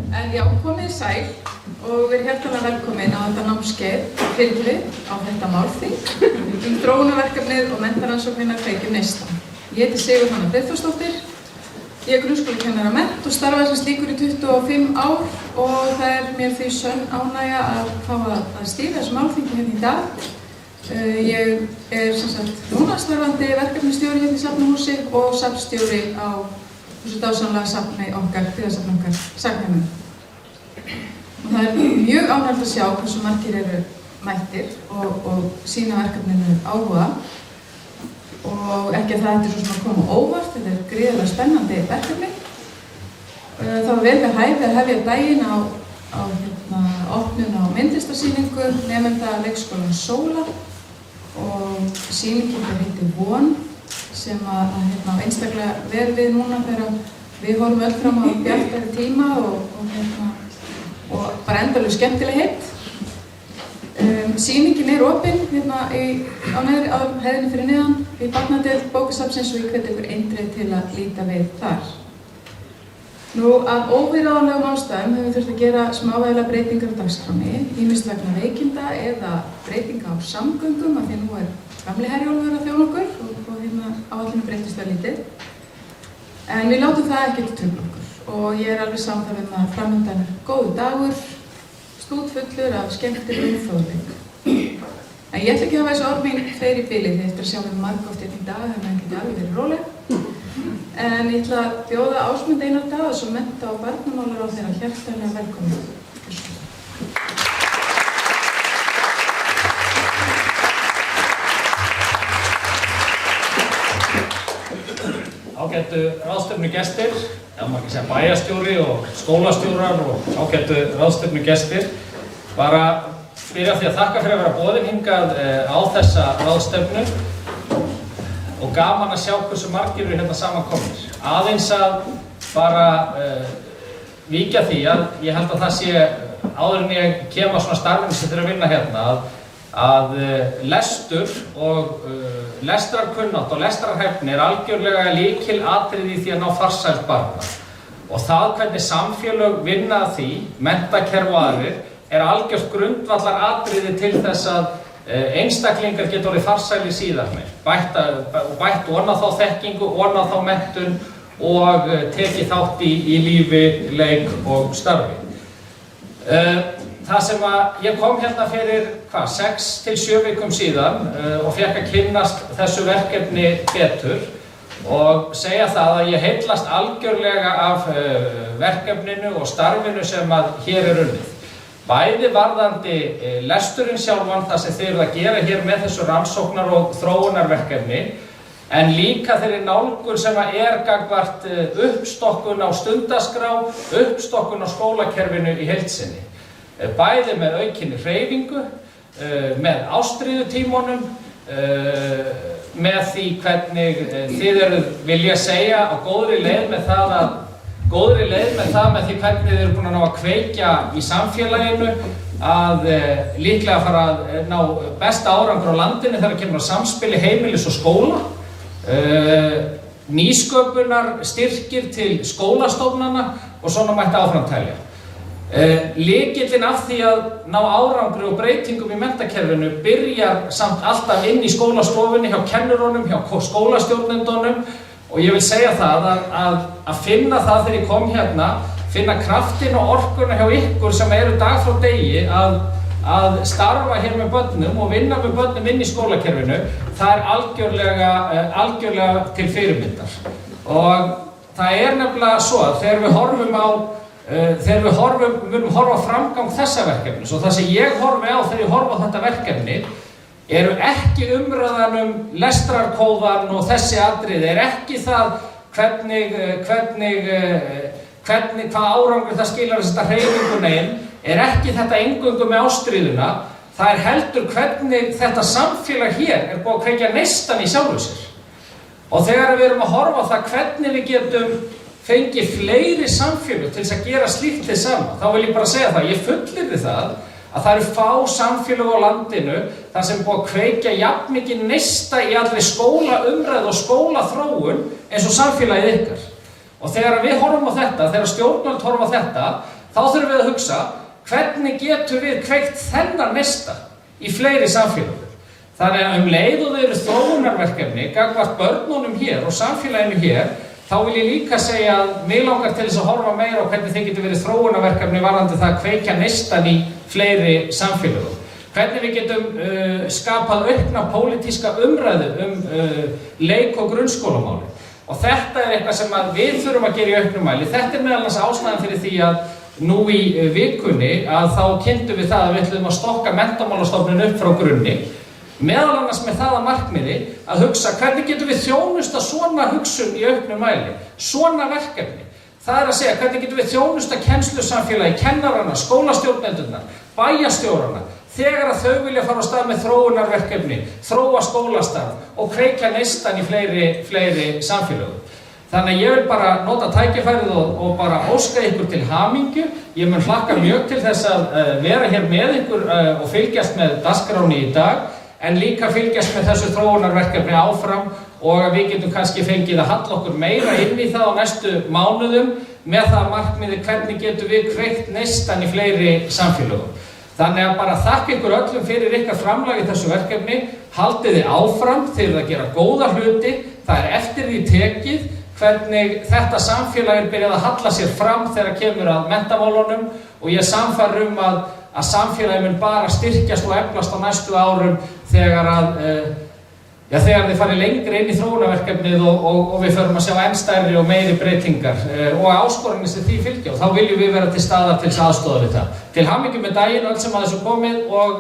En já, komið sæl og verið hjartanlega velkomin á þetta námskeið Fylgri á þetta málþing þróunarverkefnið og menntarannsóknina Kveikjum neyslan. Ég heiti Sigurhanna Friðþórsdóttir. Ég er grunnskólakennari að mennt og starfa sem slíkur í 25 ár og það er mér því sönn ánægja að fá að stýra þessu málþingi hérna í dag. Ég er sem sagt núna starfandi verkefnisstjóri hérna í Safnahúsi og safnstjóri á þessu dásamlega safni okkar, friðarsafni okkar, Sagnheimum. Og það er mjög ánægt að sjá hversu margir eru mættir og sýna verkefninu áhuga. Og ekki að það ætti svo sem að koma óvart, þetta er gríðarlega spennandi verkefni. Það var vel við hæfi að hefja daginn á opnun á myndlistarsýningu nemenda leikskólan Sóla og sýningin heitir Von sem að einstaklega vel við núna þegar við horfum öll fram á bjartari tíma og bara endalega skemmtileg heitt. Sýningin er opin á hæðinni fyrir neðan í barnadeild bókasafnsins og ég hvet ykkur eindreið til að líta við þar. Af óviðráðanlegum ástæðum höfum við þurft að gera smávægilegar breytingar á dagskránni, ýmist vegna veikinda eða breytinga á samgöngum af því nú er gamli Herjólfur að þjóna okkur og áætlunum breytist það lítið. En við látum það ekkert trufla okkur og ég er alveg samþægð að framundan er góður dagur, stútfullur af skemmtilegum fróðleik. En ég ætla ekki að hafa þessu orð mín fleiri í bili því eftir að sjá mig margoft í dag þannig að ég geti alveg verið róleg. En ég ætla að bjóða Ásmund Einar Daðason mennta- og barnamálaráðherra hjartanlega velkomin. Ágætu ráðstefnugestir, ef maður ekki segja bæjarstjóri og skólastjórar og ágætu ráðstefnugestir. Bara byrja því að þakka fyrir að vera boðin hingað á þessa ráðstefnu og gaman að sjá hversu margir eru hérna samankomnir. Aðeins að bara víkja því að ég held að það sé áður en ég kem á svona starfinu sem þeir að vinna hérna að lestur og lestrarkunnátt og lestrarhæfni er algjörlega lykilatriði í því að ná farsæld barna. Og það hvernig samfélög vinna að því, menntakerfi og aðrir, er algjört grundvallaratriði til þess að einstaklingar geta orðið farsælir síðar meir. Bætt ofan á þá þekkingu, ofan á þá menntun og tekið þátt í lífi, leik og starfi. Það sem að ég kom hérna fyrir 6 til 7 vikum síðan og fékk að kynnast þessu verkefni betur og segja það að ég heillast algjörlega af verkefninu og starfinu sem að hér er unnið. Bæði varðandi lesturinn sjálfan, það sem þið eruð að gera hér með þessu rannsóknar- og þróunarverkefni, en líka þeirri nálgun sem að er gagnvart uppstokkun á stundaskrá, uppstokkun á skólakerfinu í heild sinni. Bæði með aukinni hreyfingu, með ástríðutímunum, með því hvernig þið eruð, vil ég segja, á góðri leið með það með því hvernig þið eru búin að ná að kveikja í samfélaginu, að líklega fara að ná besta árangur á landinu þegar kemur á samspili heimilis og skóla, nýsköpunar styrkir til skólastofnana og svona mætti áfram telja. Lykillinn af því að ná árangri og breytingum í menntakerfinu byrjar samt alltaf inn í skólastofunni hjá kennurunum, hjá skólastjórnendunum og ég vil segja það að finna það þegar ég kom hérna, finna kraftinn og orkuna hjá ykkur sem eru dag frá degi að starfa hér með börnum og vinna með börnum inn í skólakerfinu, það er algjörlega til fyrirmyndar. Og það er nefnilega svo að þegar við munum horfa á framgang þessa verkefnis og það sem ég horfi á þegar ég horfa á þetta verkefni eru ekki umræðan lestrarkóðan og þessi atriði, er ekki það hvað árangur það skilar þetta hreyfingun einn, er ekki þetta eingöngu með ástríðuna, það er heldur hvernig þetta samfélag hér er búið að kveikja neistan í sjálfu sér. Og þegar við erum að horfa á það hvernig við getum fengið fleiri samfélög til þess að gera slíkt þið sama, þá vil ég bara segja það, ég fullyrði það að það eru fá samfélög á landinu þar sem búið að kveikja jafn mikið neista í allri skólaumræðu og skólaþróun eins og samfélagið ykkar. Og þegar við horfum á þetta, þegar stjórnvöld horfum á þetta, þá þurfum við að hugsa hvernig getum við kveikt þennan neista í fleiri samfélögum. Þannig að leið og þau eru þróunarverkefni gagnvart börnunum hér og samfélaginu hér, þá vil ég líka segja að mig langar til þess að horfa meira á hvernig þið getur verið þróunarverkefni varðandi það að kveikja neistan í fleiri samfélögum. Hvernig við getum skapað aukna pólitíska umræðu leik- og grunnskólamáli. Og þetta eitthvað sem við þurfum að gera í auknum mæli. Þetta meðal annars ástæðan fyrir því að nú í vikunni að þá kynntum við það að við ætlum að stokka Menntamálastofnun upp frá grunni. Meðal annars með það að markmiði að hugsa hvernig getum við þjónusta svona hugsun í auknum mæli, svona verkefni. Það að segja hvernig getum við þjónusta kennslusamfélagi, kennarana, skólastjórnendurna, bæjarstjórana, þegar að þau vilja fara á stað með þróunarverkefni, þróa skólastarf og kveikja neistan í fleiri samfélögum. Þannig að ég vil bara nota tækifærið og bara óska ykkur til hamingju. Ég mun hlakka mjög til þess að vera hér með ykkur og fylgjast með dagskránni í dag, en líka fylgjast með þessu þróunarverkefni áfram og að við getum kannski fengið að halla okkur meira inn í það á næstu mánuðum með það markmiði hvernig getum við kveikt neistan í fleiri samfélögum. Þannig að bara þakka ykkur öllum fyrir ykkar framlag í þessu verkefni, haldið þið áfram, þið eruð að gera góða hluti, það eftir því tekið hvernig þetta samfélag byrjað að halla sér fram þegar kemur að menntamálunum og ég sannfærður að samfélagið mun bara styrkjast og eflast á næstu árum þegar þið farið lengri inn í þróunarverkefnið og við förum að sjá enn stærri og meiri breytingar og áskoranir sem því fylgja og þá viljum við vera til staðar til þess aðstoða við það. Til hamingju með daginn öll sem að þessu komið og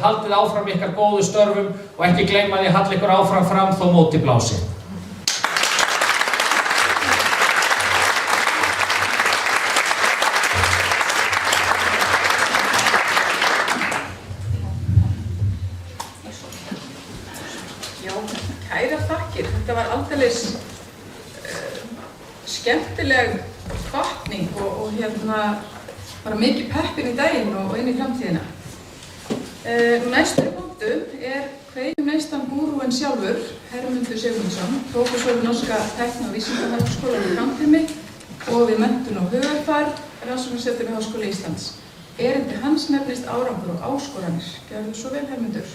haldið áfram ykkar góðu störfum og ekki gleyma því að halla ykkur áfram fram þó móti blási. Þetta var aldeilis skemmtileg hvatning og bara mikið peppin í daginn og inn í framtíðina. Næstu punktu kveikjum neistan gúrúinn sjálfur, Hermundur Sigmundsson, prófessor við Norska tækni- og vísindaháskólann í Framtími og við menntun og hugarfar, rannsóknarsetur við Háskóla Íslands. Erindi hans nefnist árangur og áskoranir. Gjörðu svo vel, Hermundur.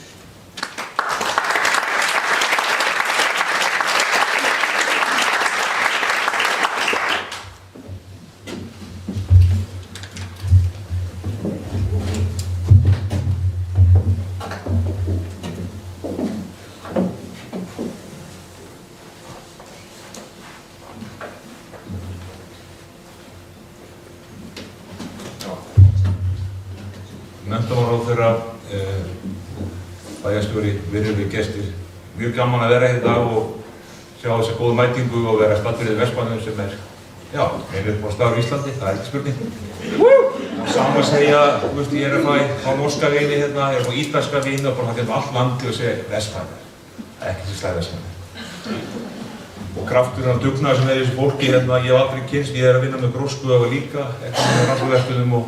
Menntamálaráðherra, bæjarstjóri, virðulegir gestir. Mjög gaman að vera hér í dag og sjá þessa góðu mætingu og vera staddur í Vestmannaeyjum sem einu uppáhaldsstaður í Íslandi, það ekki spurning. Og sama að segja, ég er að fá norska vini hérna, ég er að fá ítalska vini og bara hætti allt landi og segja Vestmannaeyjar. Það ekki sem slæði Vestmannaeyjar. Og krafturinn af dugnaði sem þessu fólki hérna, ég hef aldrei kynst, ég er að vinna með grósku og líka, ekki með rannsóknarverkefnum og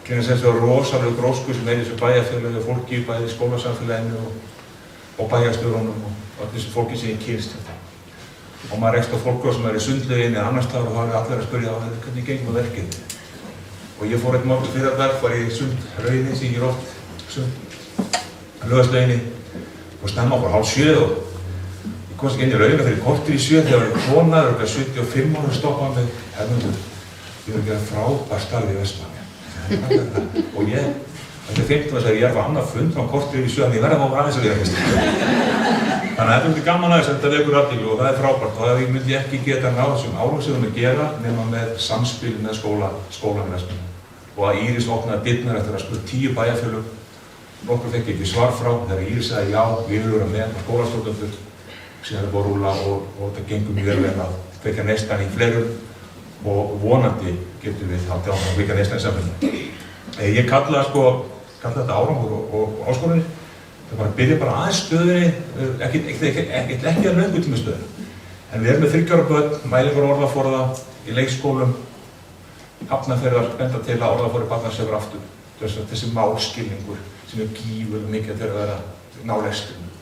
kynna þessu rosalega grósku sem þessu bæjarfélagi og fólki bæði í skólasamfélaginu og bæjarstjórunum og þessu fólki sem ég kynst þetta. Og maður rekst á fólk sem er í sundlauginni eða annars staðar og það er allir að spyrja hvernig gengum við verkið. Og ég fór einn morgun fyrir dag, var í sundlauginni sem ég rótt lögðslauginni og snemma bara 6:30 og ég komst ekki inn í laugina fyrir kortir í 7 þegar ég var konaður og 75 ára stoppaði mig Hermundur, ég var að gera frábært starf í Vestmannaeyjum. Og þetta er 15 að ég er að annað fund á kortir í 7 en ég verði að fá aðeins að vera fyrst. Þannig að þetta er gaman aðeins, þetta vekur athygli og það er frábært og það myndi ekki geta náð þessum árangri sem við gera nema með samspil með skólann í Vestmannaeyjum. Og að Íris opnaði dyrnar eftir að spurt 10 bæjarfélög. Nokkur fekk ekki svar frá þegar Íris sagði já, við viljum vera með skólastjórnendur. Síðan er búið að rúlla og þetta gengur mjög vel að kveikja neistan í fleirum og vonandi getum við haldið áfram að kveikja neistan í samfélaginu. Ég kalla þetta árangur og áskoranir. Það bara byrja bara aðeins stöðunni, ekki að löngu tíma stöðunni. En við erum með 3 ára börn, mælingar og orðaforða í leikskólum, Hafnarfjarðar benda til að orðaforði barna sefur aftur. Þessi málskilningur sem gífurlega mikið til að vera ná lesturinn.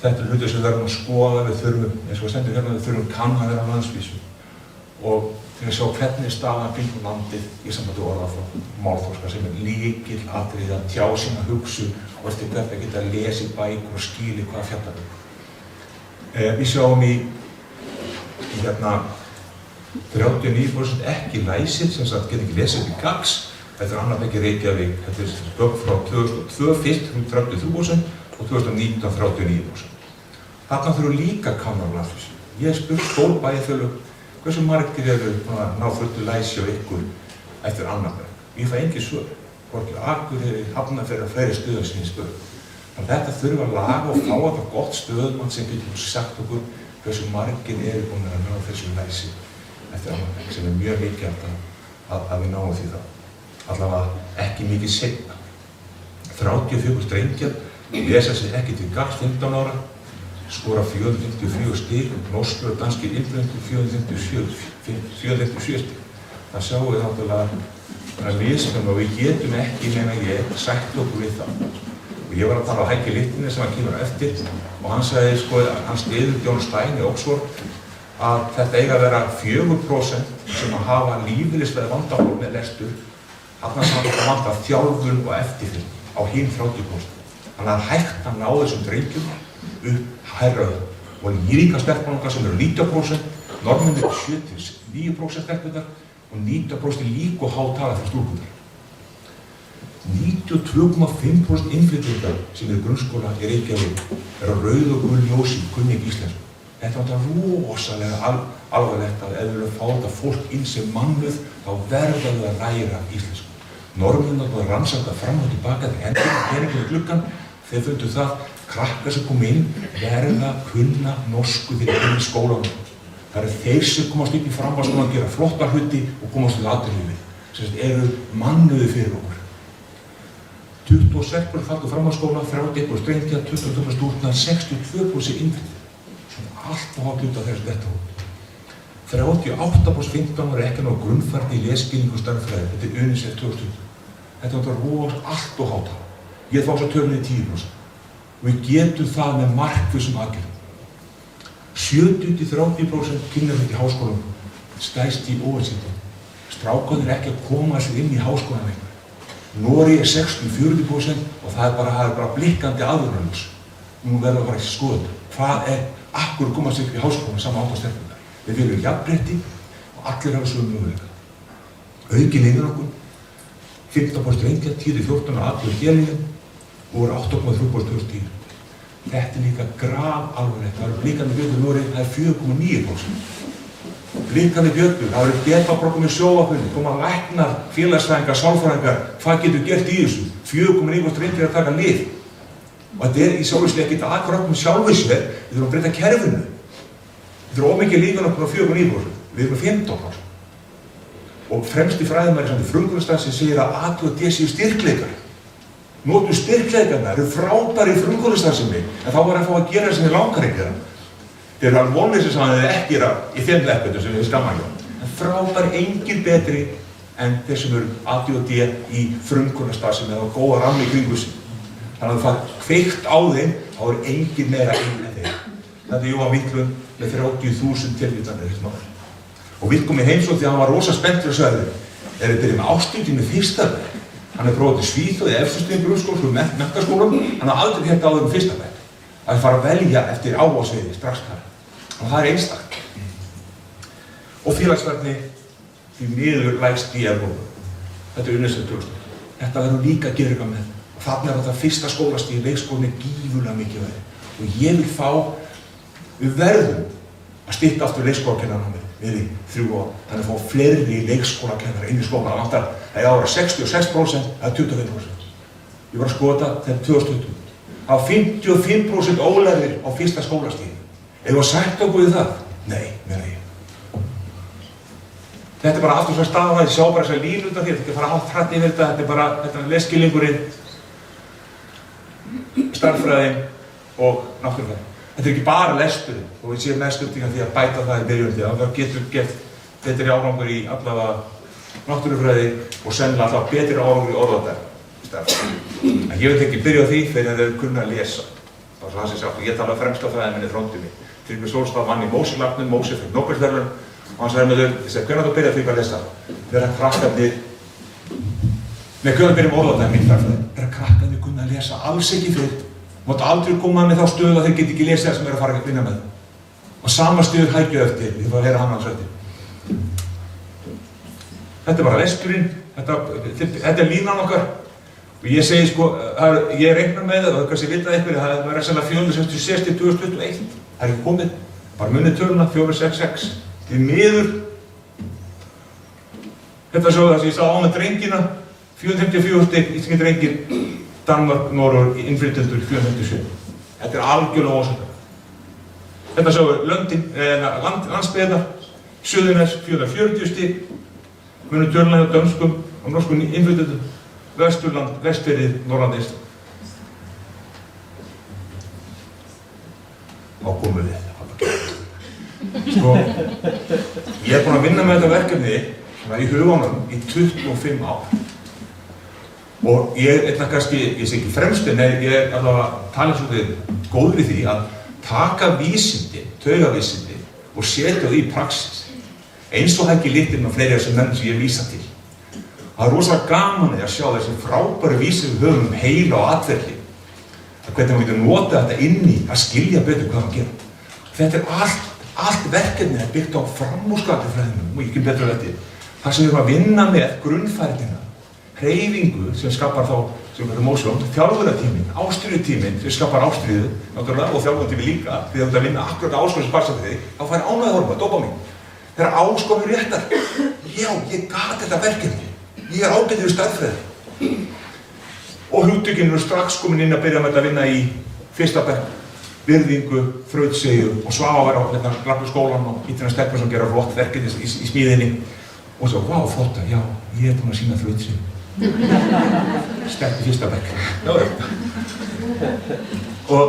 Þetta hlutur sem við verðum að skoða, við þurfum, eins og stendur hérna, við þurfum kannanir á landsvísu. Og til að sjá hvernig staðan kringum landið í sambandi orðaflokk málþroska sem lykilatriði að tjá sína hugsun og eftir hvert að geta lesið bækur og skilið hvað fjallar um. Við sjáum í 39% ekki læsir, sem sagt geta ekki lesið í gags. Þetta er annar bekki Reykjavík, þetta er gögn frá 2002 fyrst 33% og 2019 39%. Þarna þurfum líka að kanna landfísi. Ég spurt skólbæjarfélög hversu margir eru ná fullu læsi á ykkur eftir annar bekk. Ég fæ engin svör, hvorki Akureyri, Hafnarfjörður og fleiri stöðum sem ég spurði. Þannig að þetta þurfa að laga og fá þetta gott stöðumann sem getur sagt okkur hversu margir eru búin að ná þessu læsi eftir annar bekk, sem er mjög mikilvægt að við náum því það. Allavega ekki mikið seinna. 34% drengjar lesa sig ekki til gags 15 ára, skora 454 stig, norskir og danskir innflytjendur 457 stig. Það sjáum við náttúrulega mismun og við getum ekki, meina ég, sætt okkur við það. Og ég var að tala á Hækki Litni sem hann kemur eftir og hann sagði, hann styður John Stein í Oxford að þetta eiga að vera 4% sem að hafa lífeyrislega vandamál með lestur, þarna samt að vanta þjálfun og eftirfylgni á hinn 30%. Þannig að hægt að ná þessum drengjum upp hærraðu. Og líka stelpungar sem eru 90%, norðmenn eru 7-9% stelpunar og 90% líka og há tala fyrir stúlkunar. 92,5% innflytjendar sem eru grunnskóla í Reykjavík eru á rauð og gul ljósi, kunni ekki íslensku. Þetta er rosalega alvarlegt að ef við viljum fá þetta fólk inn sem mannauð, þá verða þau að læra íslensku. Norðmennirnir búið að rannsaka fram og tilbaka þegar hendur peningum í gluggann, þeir fundu það, krakkar sem kom inn verða að kunna norsku fyrir inn í skólanum. Það eru þeir sem komast upp í framhaldsskólann að gera flotta hluti og komast til atvinnulífið, sem eru mannauði fyrir okkur. 26% fallið framhaldsskóla, 31% drengja, 22% stúlkna, 62% innflytjendur. Allt á hluta þessu þetta út. 38% 15 ára ekki ná grunnfærni í lesskilningu og stærðfræði. Þetta er UNICEF 2020. Þetta var allt og hátt. Ég fá svo tölunni 10%. Og við getum það með markvissum aðgerðum. 70-30% kynjafólk í háskólanum stærst í OECD. Strákarnir ekki að koma sér inn í háskólanum einhver. Noregi er 60-40% og það er bara blikkandi aðvörunarlaus. Nú verður að fara ekki skoða hvað akkur komast upp í háskólanum sama átt á stelpunar. Við viljum jafnrétti og allir hafa sömu möguleika. Aukin innrákun, 15% drengja, 10-14 á allir hérliðum og eru 8,3% 2010. Þetta er líka grafalvarlegt. Það eru blikkandi björnur Noregi, það er 4,9%. Blikkandi björnur, það eru getaprógramm í sjóvarpunni, koma læknar, félagsfræðingar, sálfræðingar, hvað getur gert í þessu? 4,9% drengir að taka lyf. Og þetta er í sjálfslega ekkert aðgröfnum sjálfisverð, við þurfum að breyta kerfinu. Við þurfum ómikið líkan okkur á 4,9%, við erum með 15%. Og fremsti fræðimæri samt í frumkvöldastað sem segir að ADHD séu styrkleikar. Notum styrkleikarna, eru frábæri í frumkvöldastarfsemi, en þá var að fá að gera sem þið langar ekki það. Þeir eru alveg vonleysið sem þið ekki gera í þeim leppendum sem þið skamma hjá. En frábæri engin betri en þeir sem eru ADHD í frumkvöldastarfsemi eða góða rammi í kringu sig. Þannig að það kveikt á þeim, þá er engin meira inn en þeir. Þetta er Jóhann Wiklund með 30.000 tilvítanir hérna áður. Og Wiklund í heimsókn því að hann var rosa spenntur að sagði þeir eru byrjað með ástundin með fyrsta bekk. Hann er prófað til Svíþjóð í efstu stigum grunnskóla, menntaskólanum, hann hafði aldrei hérna áður með fyrsta bekk. Að fara að velja eftir áhugasviði strax þar. Og það er einstakt. Og félagsfærni því miður lægst í Evrópu. Þetta er UNICEF 2020. Þetta verður líka að gera eitthvað með. Og þarna er þetta fyrsta skólastig, leikskólinn er gífurlega mikilvægur. Og ég vil fá, við verðum að stytta aftur leikskólakennaranámið við í 3 ár. Þannig að fá fleiri leikskólakennara inn í skólann. Það er ára 66%, það er 25%. Ég var að skoða þetta 2020. Það var 55% ólærðir á fyrsta skólastigi. Eða sagt okkur við það? Nei, meina ég. Þetta er bara aftur svo staðan að ég sjá bara þessar línu út af því, þetta er ekki að fara allt hrætt yfir þetta, þetta er bara þetta lesskilningurinn, stærðfræðin og náttúrufræðin. Þetta er ekki bara lesturinn og við séum mest upptíðan því að bæta það í byrjun því að það getur gert betri árangur í allavega náttúrufræði og sennilega allavega betri árangur í orðadag. En ég vil ekki byrja á því fyrir að þau kunna að lesa. Það var það sem sagt og ég talaði fremsta fræðin minni fróndum í. Tryggvi Sólstad vann í Móselafnum, Mósel fekk Nóbelsverðlaun og hann sagði með þau, ég segi, hvernig þú byrjaði því að lesa? Þegar krakkarnir, hvernig byrjum orðaðið mín þarfæði? Þegar krakkarnir kunna að lesa alls ekki fyrr, mátt aldrei koma með þá stöðu að þeir geti ekki lesið það sem að fara að vinna með. Og sama stöður hægju eftir, ég var að heyra hann hans eftir. Þetta bara vesturinn, þetta línan okkar. Og ég segi sko, ég reikna með það, og kannski vitað einhverju, það var sennilega 466 til 2021. Það ekki komið, bara munið töluna, 466. Því miður. Þetta svo það sem ég sá á með drengina, 454 stig, íslenski drengir, Danmark, Norður, innflytjendur 457. Þetta algjörlega ósöndar. Þetta svo landsbyggðirnar, Suðurnes 440 stig, munið töluna hjá dönskum og norskum innflytjendum. Vesturland, Vestfirðir, Norrland, Ísland. Þá komum við. Sko, ég búinn að vinna með þetta verkefni svona í huganum í 25 ár. Og ég kannski, ég sé ekki fremstu, nei, ég allavega talað svolítið góður í því að taka vísindi, taugavísindi og setja það í praxis. Eins og það ekki litir með fleiri af þessum menn sem ég vísa til. Það er rosalega gaman að sjá þessi frábæru vísir við höfum heila og atferli. Hvernig maður getur notað þetta inn í að skilja betur hvað maður gera. Þetta er allt verkefnið er byggt á framúrskartafræðinum og ekki betur þetta. Það sem við erum að vinna með grunnfærnina, hreyfingu sem skapar þá, sem við erum mósjón, þjálfuratíminn, ástríðutíminn sem skapar ástríðu, náttúrulega, og þjálfuratíminn líka, því að vinna akkurat áskorun sem barst eftir því, þá fær ánægjuhormón, dópamín. Þegar áskorun réttar, já, ég gat þetta verkefni. Ég er ágætur í stærðfræði. Og hugtökin eru strax komin inn að byrja með að vinna í fyrsta bekk, virðingu, þrautseigju og Svava var á Graflu skólan og Ítina Stelpursson gera flott verkefni í smíðinni. Og svo, vá, flotta, já, ég er búinn að sýna þrautseigju. Sterk í fyrsta bekk. Og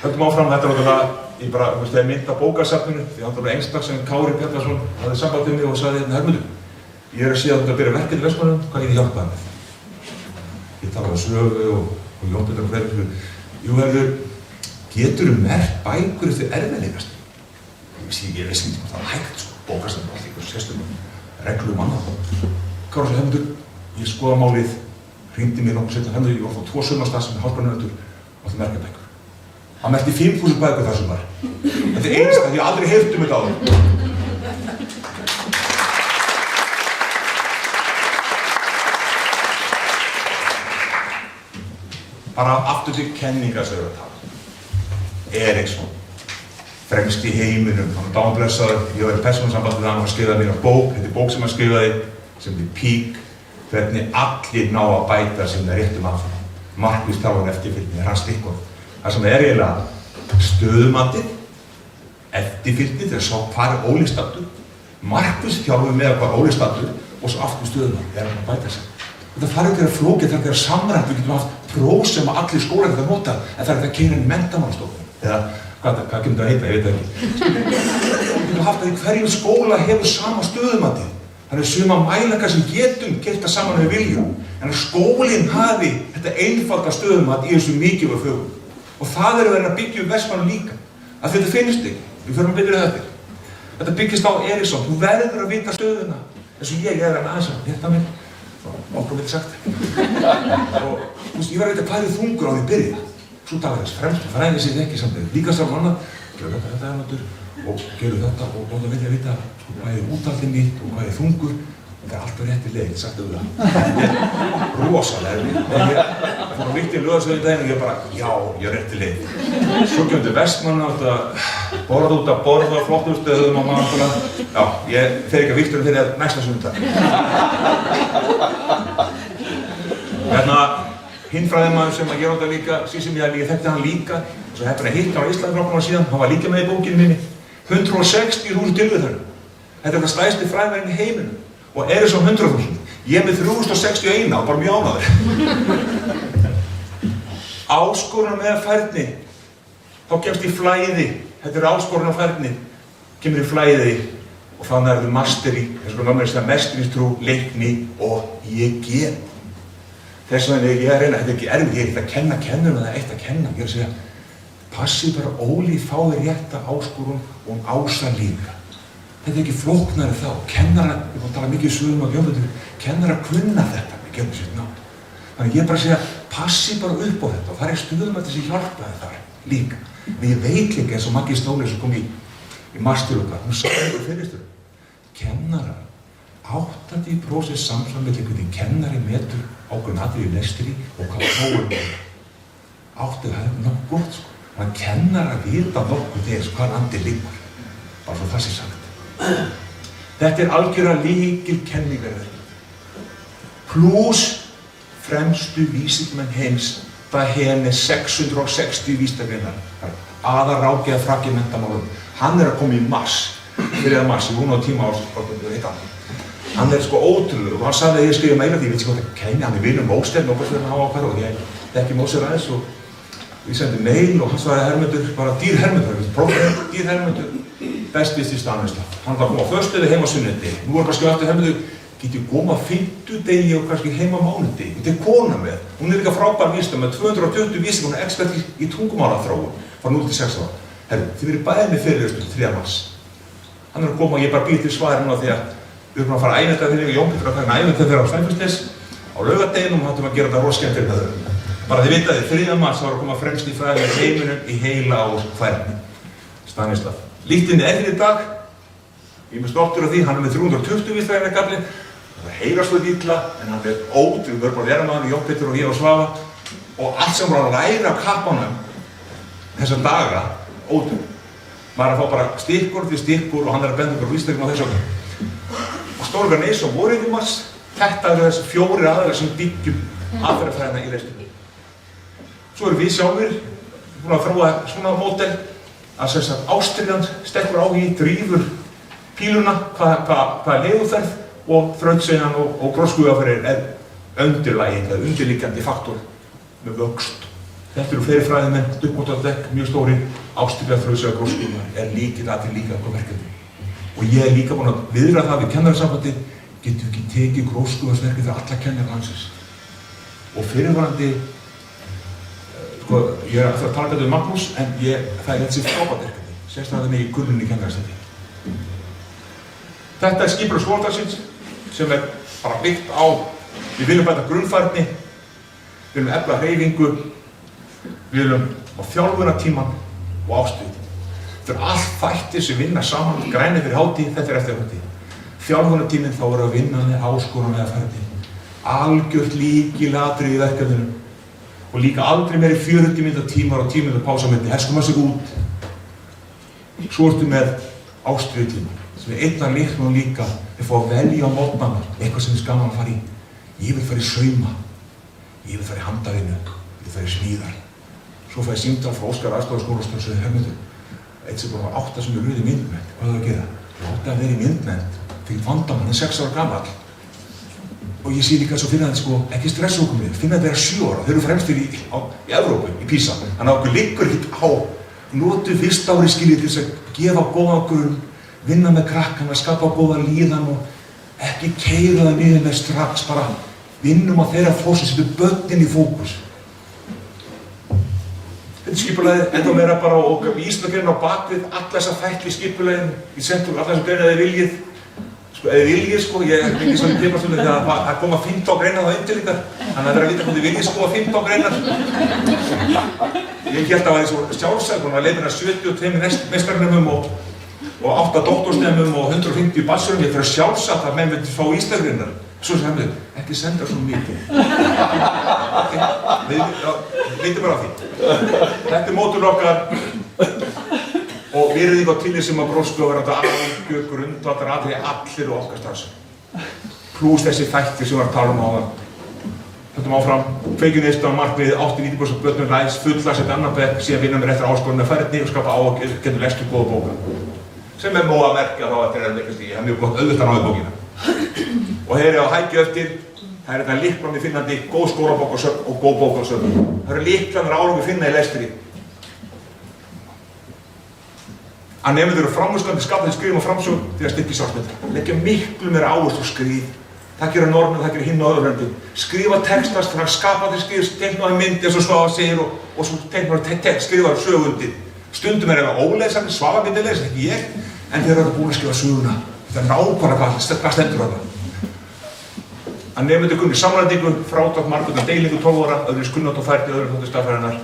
höldum áfram, þetta er náttúrulega, ég bara, þú veist, það er mynd af bókasafninu, því það var einstak sem Kári Bjarnason hafði samband við mig og sagði, Hermundur, ég er að síðan að byrja verkefni í Vestmannum, hvað ég hjálpaði með? Ég talaði sögu og Jón Pétur og fleiri. Jú, geturðu merkt bækur eftir erfiðleikast? Ég vissi ekki hvað það var hægt, sko, bókasafn og allt ykkur sérstökum reglum annað. Kári sagði, Hermundur, ég skoða málið, hringdi mér nokkuð setna, Hermundur, ég var að fá 2 sumarstað sem er hálfbarnavöndur og það merkja bækur. Hann merkti 5.000 bækur þar sumar. Þetta er einstakt, ég hef aldrei heyrt þetta áður. Bara aftur til kenningar sem við erum að tala. Eriksson, fremst í heiminum, hann var dáblessaður, ég var í persónusambandi við hann og skrifaði mér á bók, þetta er bók sem hann skrifaði, sem er Pík, hvernig allir ná að bæta sem það réttum aðfram. Markvís þjálfun eftirfylgni er hans stikkorð. Það sem er eiginlega stöðumatið, eftirfylgni til að sjá hvað er ólíkstattur, markvís þjálfun með hvað er ólíkstattur og svo aftur stöðumatið er hann að bæta sig. Þetta þarf ekki að flókið, það þarf ekki að samrænt, við getum haft próf sem allir skólar geta nota, en það er ekki að keyra inn í menntamálastofnun. Eða, hvað kemur það að heita, ég veit það ekki. Við getum haft að í hverjum skóla hefur sama stöðumatið. Þannig suma mælingar sem getum gert það saman við viljum. En að skólinn hafi þetta einfalda stöðumat í þessu mikilvægu fögum. Og það er verið að byggja Vestmann líka. Að þetta finnst ekki, við förum að byrja þetta. Þetta byggist á Eriksson, þú verður að vita stöðuna. Eins og ég er aðeins að hérta minn. Okkur veit sagt. Og þú veist, ég var að vita hvað er þungur á því byrja. Svo talar þess fremst, fræði sig ekki samlega. Líka saman annað, gerðu þetta erfandur og gerðu þetta og láta vilja vita sko, hvað er úthaldið mitt og hvað er þungur. Þetta er alltaf rétti leið, ég sagði það. Þetta er rosalega erfið. Ég fór að vikta í lögarsöðu daginn og ég bara, já, ég er rétti leið. Svo kemur til Vestmann og þetta borða út að borða flottustöðum og maður svona. Já, ég fer ekki að vikta fyrir næsta sunnudag. Hinn fræðimaður sem að gera þetta líka, síðan ég þekkti hann líka, svo heppinn að hitta á Íslandi nokkrum ára síðan, hann var líka með í bókinni minni, 160.000 tilvitnanir. Þetta er það stærsti fræðimaðurinn í heiminum og Eriksson 100.000. Ég er með 361 og bara mjög ánægður. Áskorun með færni, þá kemst í flæði, þetta er áskorun á færni, kemur í flæði og þannig er það masteri, þess að mamma er að mesturistrú, leikni og ég get. Þess vegna ég er að reyna, þetta er ekki erfið, ég er ekkert að kenna kennurum að það er eitt að kenna. Ég er að segja, passið bara Óli fáið rétta áskorun og hún ásar líka. Þetta ekki flóknari þá. Kennarar, ég tala mikið sögum af Jónbjörn, kennarar kunna þetta með gjörðu sitt nátt. Þannig ég bara segja, passi bara upp á þetta og það stuðum að þessi hjálpaði þar líka. En ég veit líka eins og Maggi Snóli sem kom í masteröka, hún sagði ykkur fyrirstöru. Kennarar, 80% samsvar með hvernig kennari metur ákveðin atriði í lestri og hvað prófum við. Það er nokkuð gott sko. Þannig kennarar vita nokkuð þess hvað andi liggur. Bara svo það sé sagt. Þetta er algjörlega lykilkenningar. Plús fremstu vísindamenn heims, það henni 660 vísindagreinar. Aðar Ráki að Frakki menntamálum. Hann að koma í mars, 3. mars, ég vona á tíma hann sko ótrúlegur og hann sagði að ég skrifa meira því, ég veit ekki hvað það kæmi, hann vinur Mósteinn og hann á okkar og ég þekki Mósteinn aðeins og ég sendi mail og hann sagði Hermundur, bara dýr Hermundur, prófið dýr Hermundur, bestvist í Stanislavs. Hann var að koma á föstudag heim á sunnudegi. Nú var kannski eftir Hermundur, get ég koma á 50 og kannski heim á mánudegi. Þetta er kona með, hún er líka frábær vísindamaður með 220 vísindamenn, hún er expert í tungumálaþróun frá 0 til 6 ára. Herru, þið verið bæðið með fyrirlestur 3. mars. Hann er að koma og ég bara býð til svarið núna því að við erum að fara að æfinta fyrir Jón Pétur að taka æfinta fyrir á Snæfellsnes á laugardeginum og hættum að gera þetta rosa skemmtilegt að þau. Bara þið vitað þið, 3. mars var að koma fremst í fræði með heiminum í heila á færni. Stanislav. Líktinni enn í dag, ég er með stoltur af því, hann er með 320 vísindagreinar gaflinn. Það heyrast svo illa, en hann er ótrúlegur, við erum bara verðamaður, Jón Pétur og ég og Svafa og allt sem var að læra af kappanum þessa daga, ótrúlegur. Maður er að fá bara stykkur til stykkur og hann er að benda okkur vísindagreinar á þessu okkur. Og stórgan eins og voru yfir mars, þetta eru þessi 4 aðrar sem byggjum aðferðafræðina í lestinni. Svo erum við sjálfur búin að þróa svona módel að sem sagt ástríðan stekkur á í drífur píluna, hvað er leiguferð og þrautseigjan og gróskuaferðir er undirlæging eða undirliggjandi faktor með vöxt. Þetta eru fleiri fræðimenn, uppmótaldekk, mjög stóri, ástríða, þrautseigja, gróskuaferðir er líkilatriði líka eitthvað verkefni. Og ég er líka búin að viðra það við kennarasambandi, getum ekki tekið gróskuaferðir fyrir alla kennarar landsins. Og fyrirvarandi, sko, ég er að tala þetta um Magnús, en það er þessi frábært verkefni, sérstaklega mig í kulnunni kennarasambandi. Þetta er skipulag skólastigsins sem er bara byggt á, við viljum bæta grunnfærni, við viljum efla hreyfingu, við viljum á þjálfunartímann og ástuð. Þetta er allt þættir sem vinna saman, grænir fyrir hátíð, þetta er eftir hátíð. Þjálfunartíminn þá er að vinna með áskorun eða ferdi. Algjört lykilatriði í verkefninu og líka aldrei meiri 40 mínútur tímar og 10 mínútur pásamyndi, helst koma sig út. Svo ertu með ástuðtíma. Sem er einnar líknum líka, við fáum að velja á mótnana, eitthvað sem er gaman að fara í. Ég vil fara í sauma, ég vil fara í handavinnu, ég vil fara í smíðar. Svo fæ ég símtal frá Óskar aðstoðarskólastjóra og sagði, Hermundur, eitt sem bara 8 sem er rauð í myndmennt, hvað er það að gera? Ég átti að vera í myndmennt, fyrir vandamann, hann er 6 ára gamall. Og ég sé líka svo finna þetta sko, ekki stressa okkur með, finna þetta 7 ára, þeir eru fremstir í Evrópu, í PISA. Þannig að okkur liggur ekki á, notu fyrsta ári skiljið til þess að gefa góða grunn, vinna með krakkana, skapa góða líðan og ekki keyra það niður með strax, bara vinnum á þeirra fórsins, setjum börnin í fókus. Þetta er skipulagið, enda meira bara og vísindagreinin á bakvið, alla þessa þætti í skipulaginu, í centrum, alla þessa greina þið viljið. Sko, eða viljið sko, ég er ekki svona í tímastunni þegar það koma 15 greinar það undir líka, þannig að það er að vita hvað þið viljið sko 15 greinar. Ég held að það væri svo sjálfsagt, hún var leiðin að 72 meistarnemum og 8 doktorsnemum og 150 bassurum, ég fyrir sjálfsagt að menn myndi fá íslagreinar. Svo sem hefði, ekki senda svo mikið. Við vitum bara á því. Þetta er mótul okkar og virðing á tíli sem að brósku að vera algjör grundvallar atriði allir og okkar starfsemi. Plús þessi þættir sem við varum að tala um áðan. Höldum áfram, kveikjuneyslan, markmiðið, 80–90% börnum læs, fulla sett annan bekk, síðan vinna mér eftir áskorunni að ferðni og skapa á og getur lestu góða bóka. Sem er móa að merkja þá að þetta er leikast í, það er mjög gott auðvitað náðu bókina. Og þeir eru á hækju eftir, það er þetta líklan við finnandi, góð skólabókarsöfn og góð bókarsöfn. Það eru líklanir árum við finna í lestri. Að nemendur eru framúrskarandi skapandi skrifum og framsögn til að styrkja sjálfsmynd. Leggja miklu meira áherslu á skrif. Það gerir Norðmenn, það gerir hinn á Öðurlöndum. Skrifa textast, það er skapandi skrif, teiknaði mynd eins og Svafa segir og svo teiknaði skrifaði sögundir. Stundum er það óleysandi, Svafa myndi lesa, ekki ég. en þeir eru búin að skrifa söguna. Þetta nákvæmlega hvað stendur þarna. Að nemendur kunni samrætingu, frádrátt margföldu deilingu 12 ára, öðru kunnáttu og færni, öðru þóttu stærðfræðinnar,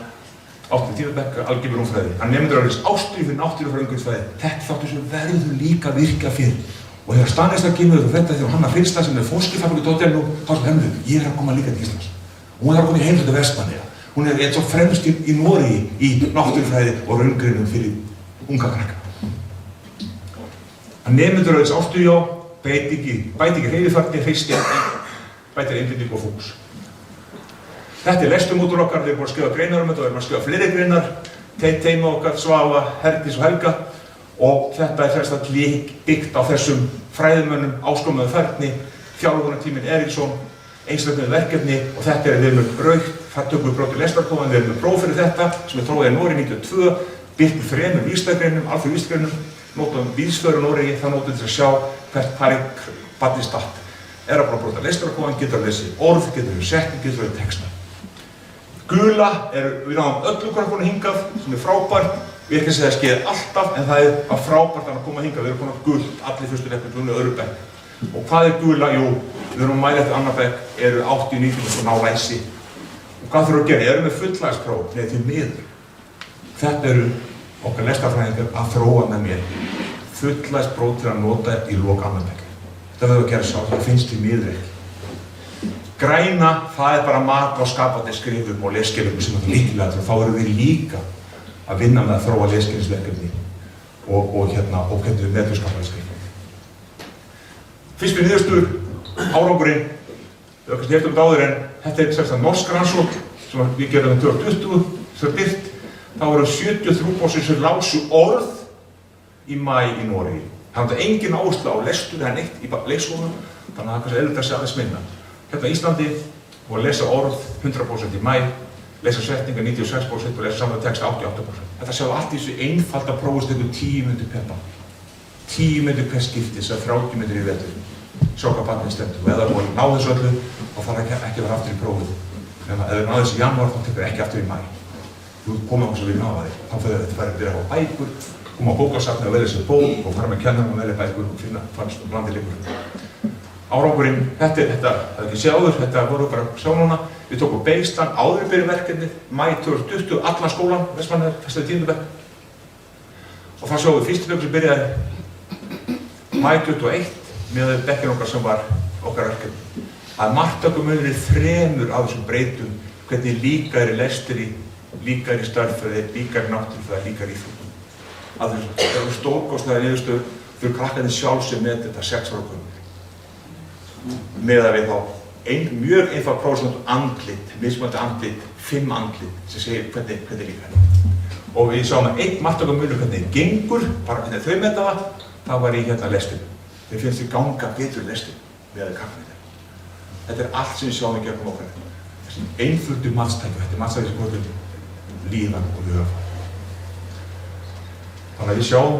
8. tíma bekk, algebru og rúmfræði. Að nemendur öðru ástríðu fyrir náttúrufræði og umhverfisfræði. Þetta þáttur sem verður líka virka fyrir. Og þegar Stanisla kemur og þetta þegar Hanna Fyrsta sem fóskifabrik í Dóttelnú, þá sem henni, ég að koma líka til Íslands. Og hún að koma í heimsöldu Vestmannaeyja. Hún eins og fremst í Noregi í náttúrufræði og raungreinum fyrir unga krakka. Að nemendur öðru ástríðu á, bæti ekki hreyfifærni, hreisti, bætir einbeitingu og fókus. Þetta lesturmótur okkar, við erum búin að skrifa greinar þetta og við erum að skrifa fleiri greinar, teima okkar, Svafa, Herdís og Helga og þetta fremst að byggt á þessum fræðimönnum, áskomaðu færni, þjálfunartíminn Eriksson, einstaklega verkefni og þetta við erum með raukt, það tökum við brotið lestarprófin, við erum með próf fyrir þetta sem við þróið í Noregi 92, byggt með 3 vísdagreinum, alþjóð vísdagreinum, nótum vísföru Noregi, það nótum til að sjá hvert er barnið statt. Að bara brota lestarprófin, getur að lesa orð, getur að setning, getur að texta. Gula við náðum öllu krökkunum hingað, sem frábært. Við ekki að segja að skeiði alltaf, en það að frábært að koma hingað. Við erum konar gult, allir fyrstu leppur, öðru bekk. Og hvað gula? Jú, við erum að mæla eftir annar bekk, eru 80-90% ná læsi. Og hvað þurfum að gera? Erum við fulllægspróf? Nei, til miður. Þetta eru okkar lestarfræðingar að þróa með mér. Fulllægspróf til að nota í lok annar bekk. Það verður að gera sá, það finnst því miður ekki. Græna, það bara mat á skapandi skrifum og lesskilum sem er líkilega, þá erum við líka að vinna með að þróa lesskilsverkefni og hvernig við metum skapandi skrifum. Fyrst við niðurstöður, árangurinn, við höfum kannski heyrt þetta áður en þetta sérstaklega norsk rannsókn sem við gerðum 2020, sem birt, þá eru 73% sem lásu orð í maí í Noregi. Það er engin áhersla á lestur eða neitt í leikskólum, þannig að það er kannski auðvitað að sé aðeins minna. Hérna í Íslandi og að lesa orð 100% í maí, lesa setningar 96% og lesa samlega texta 88%. Þetta sjáum allt í þessu einfalda prófustöku 10 mínútur per barn. 10 mínútur per skipti, þess að 30 mínútur í vetur. Sjá hvað barnið stendur. Og ef það búið að ná þessu öllu, þá þarf ekki að vera aftur í prófið. Ef það ná þessu í janúar, þá tekur ekki aftur í maí. Þú komum okkur sem við náða þig. Þá fyrir þetta að vera á bækur, koma á bókasafni og velja sér bók og fara með kennarum og velja bækur og finna landileikur. Árangurinn, þetta hefði ekki séð áður, þetta voru bara sjá núna. Við tókum beislan áður í byrjun verkefnið, maí 2020, allan skólan, Vestmannaeyjar, fyrsta 10. bekk. Og það sjáum við fyrstu bekk sem byrjaði maí 21 með bekkinn okkar sem var okkar verkefni. Að marktökumunur 3 af þessum breytum, hvernig líka í lestri, líka í stærðfræði, líka í náttúrufræði, líka í íþróttum. Að það eru stórkostlegar niðurstöður fyrir krakkarnir sjálf sem með þetta 6 ára gömul. Meðan við þá mjög einfalt prófsvönd andlit, mismunandi andlit, 5 andlit sem segir hvernig líka henni. Og við sáum að 1 marktökumunur hvernig gengur, bara hvernig þau meta það var í lestinu. Þeir finnst þau ganga betur í lestinu með krakkarnir þeirra. Þetta er allt sem við sjáum í gegnum okkar. Þessi einföldu matstæki, þetta er matstæki sem komið líðan og hugafar. Þannig að við sjáum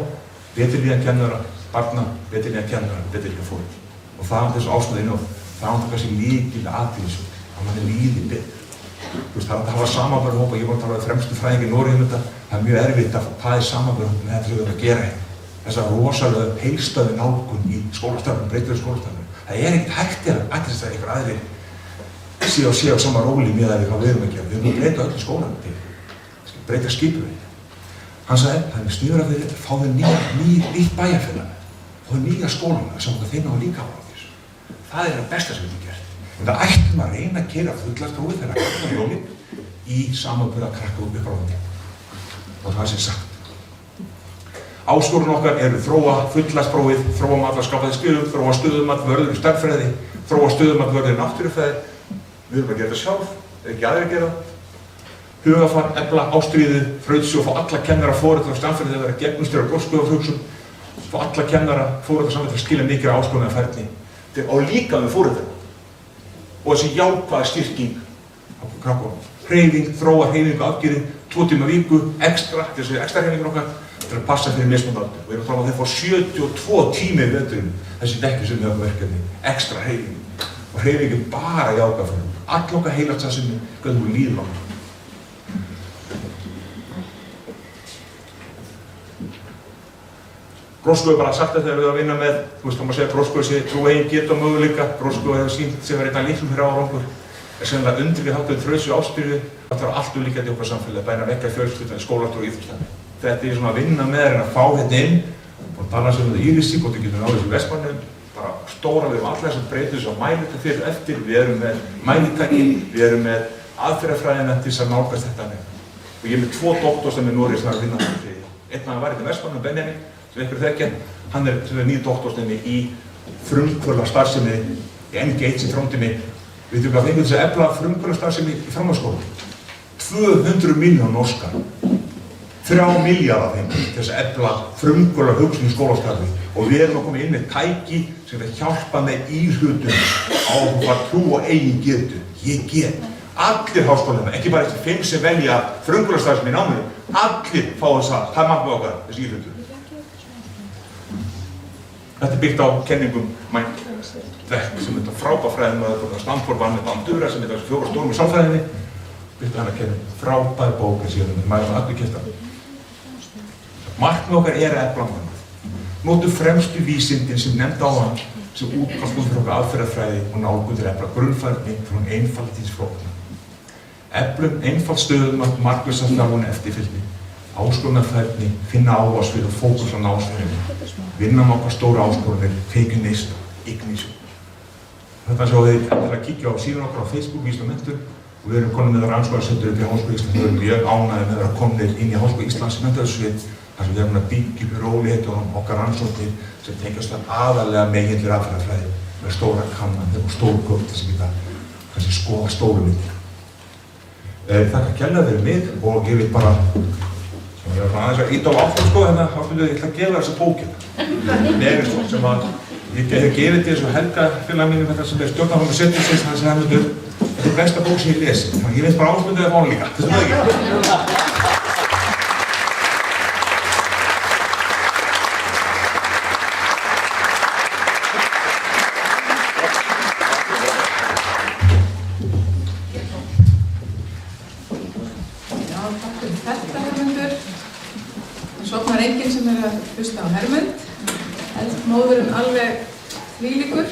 betur líðan kennara, barna, betur líðan kennara, betur líðan foreldra. Og það er þessu ástæðinu og það er kannski líkilega atriði að manni líði betur. Það er að hafa samanburðarhópa, ég er búinn að tala um fremstu fræðingi í Noregi þetta. Það er mjög erfitt að það samanburðarhópa með þetta að gera hérna. Þessa rosalega heilstæðu nálgun í skólastarfinu, breytilegum skólastarfinu. Það er ekkert hægt að ætlast að einhver aðrir sé á sama róli með að við erum að gera. Við erum að breyta öllu skólanum til, breyta skipulagi. Hann sagði, það er sniður að við fáum nýtt bæjarfélag, fáum nýja skólana, sem þeir ná líka á þessu. Það er það besta sem við getum gert. En það ættum að reyna að keyra fulllægsprófið þegar að krakka jólin í samanburð að krakka upp á því. Og það sé sagt. Áskorun okkar eru þróa fulllægsprófið, þróa allar skapaði skrifum, þróa stöðumat vörður í stærðfræði, þróa stöðumat vörður í náttúrufræði. Við erum að gera þetta sjálf, ekki aðrir að gera. Hugafar, efla, ástríðu, þrautsi og fá alla kennara foreldra á stærðfræði þegar það gegnumstýra gróskuðarhugsun, fá alla kennara foreldra saman til að skilja mikið áskorunarna ferli. Þetta á líka með foreldra. Og þessi jákvæða styrking á krakkunum. Hreyfing, þróa hreyfingu afgerið, 2 tíma á viku, ekstra, þessi ekstra hreyfingur okkar, til að passa fyrir mismunandi aldur. Og ég er að tala um að þeir fá 72 tíma í veturinn, þessi dekki sem við hafa verkefni, ekstra hreyfing. Og hreyfing bara jákvæð fyrir hún. All okkar heilastaðsemi, hvernig hún líður okkur. Roscoe hefur bara sagt þetta þegar við erum að vinna með, þú veist, þá má segja að Roscoe sé trú eigin getu og möguleika. Roscoe hefur sýnt sig að vera einn af litlum fyrir árangur. Sennilega undrið haldið þrausu ástyrðu. Það þarf allt líka í okkar samfélagi, bæna vekka fjölskyldan, skólastarf og íþróttastarfi. Þetta er svona að vinna með þeir að fá hérna inn. Og tala sem þetta Írisík og þetta getur náður í Vestmannum. Bara stóra, við erum allar þessar breytur sem mælita fyrir eftir. Við erum með mælitæki, við erum með aðferðafræðina til þess að nálgast þetta með. Og ég er með 2 doktorsnemi í Noregi sem er að vinna með því. Einn af hann var hérna í Vestmannum, Benjamin, sem einhverju þekkja. Hann er nýr doktorsnemi í frumkvöðlastarfsemi, í Engage í framtíðinni. Við þurfum að fengja þess að efla frumkvöðlastarfsemi í framhaldsskólum. 200 milljón norskar. 3 milljarðar af þeim til þess að efla frumkvöðlahugsun í skólastarfi. Og við erum að koma inn með tæki sem er hjálpa með íhlutum á að trú og eigin getu. Ég get. Allir háskólanna, ekki bara eftir 5 sem velja frumkvöðlastarfsemi í náminu, allir fá þess að, það er markmið okkar, þessi íhlutur. Þetta er byggt á kenningum Mindtech sem þetta frábærfræðin og Stanford var með Bandura sem þetta 4 stórum í sálfræðinni. Byggt á hana kenning, frábær bók en síðan maður allir kemst að. Markmið okkar er að efla mannað. Notum fremstu vísindin sem nefnd á hann sem útgangspunkt fyrir okkar aðferðafræði og nálgun til að efla grunnfærni frá einfaldi til flókna. Eflum einfald stöðum að markvissa þjálfun eftirfylgni, áskorunarfærni, finna áherslu og fókus á námsfærni, vinna með okkar stóra áskorunir, kveikju neista, ignísjón. Þetta er svo að þið ætla að kíkja á síðan okkar á Facebook Vísindi og menntun og við erum komin með rannsóknarsetur upp í Háskóla Íslands. Við erum mjög ánægðir með að vera komnir inn í Háskóla Íslands í menntasvið þar sem við erum að byggja upp í rólegheitu og okkar rannsóknir sem tengjast aðalega meginlega aðferðafræði með stóra kannanir og stór gögn til að geta kannski skoða stóru myndir. Þakka kærlega fyrir mig og ég vil bara ég var aðeins að ýta á áfram sko hérna ég ætla að gefa þessa bókina Neðurstól sem að ég hef gefið til þessu Helga félag mínum þetta sem er stjórnarformaður setursins þannig að þetta er besta bók sem ég lesi þannig að ég veist bara Ásmundur að mála líka þess að ekki hlusta á Hermund, móðurinn alveg þvílíkur.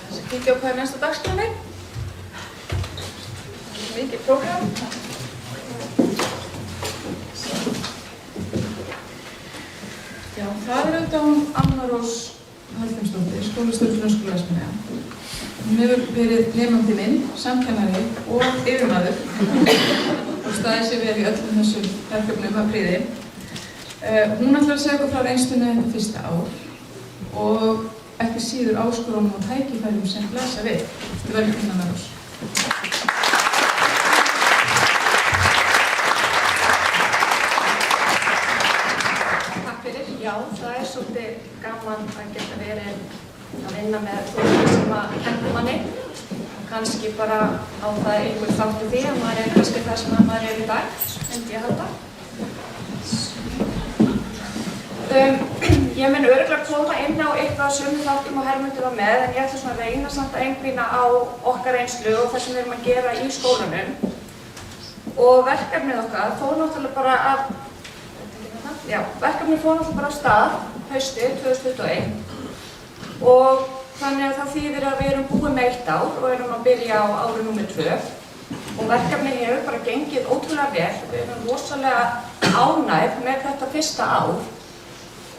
Þess að kíkja á hvað er næsta dagskránni. Mikið prógram. Já, það er auðvitað hún Anna Rós Hallgrímsdóttir, skólastjóri Grunnskóla Vestmannaeyja. Hún hefur verið nemandi minn, samkennari og yfirmaður. Og staðið sér vel í öllum þessum verkefnum að prýði. Hún ætlar að segja okkur frá reynslunni þetta fyrsta ár og ekki síður áskorunum og tækifærum sem blasa við. Þetta er velkomin Anna Rós. Takk fyrir. Já, það er svolítið gaman að geta verið að vinna með fólki sem að hendur manni. Kannski bara á það einhver þáttu því að maður er kannski það sem maður er í dag, myndi ég halda. Ég mun örugglega koma inn á eitthvað af sömu þáttum og Hermundur var með, en ég ætla svona að reyna samt að einblína á okkar reynslu og það sem við erum að gera í skólanum. Og verkefnið okkar fór náttúrulega bara af stað haustið 2021 og þannig að það þýðir að við erum búin með 1 ár og erum að byrja á ári númer 2 og verkefnið hefur bara gengið ótrúlega vel. Við erum rosalega ánægð með þetta fyrsta ár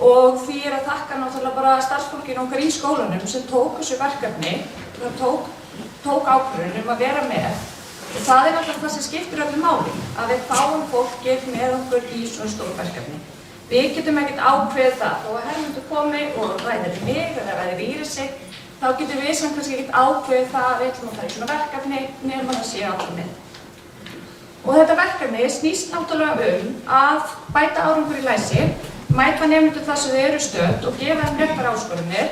og því er að þakka náttúrulega bara starfsfólkinu okkar í skólanum sem tók þessu verkefni og tók ákvörðun að vera með. Og það er alltaf það sem skiptir öllu máli, að við fáum fólkið með okkur í svona stóru verkefni. Við getum ekkert ákveðið það, þó að Hermundur komi og ræðir mig eða ræðir Írisi, þá getum við sem kannski ekkert ákveðið það að við ætlum að fara í svona verkefni nema það sé allir með. Og þetta verkefni snýst náttúrulega að bæta árangur í læsi, mæta nemendur þar sem þau eru stödd og gefa þeim réttar áskorunir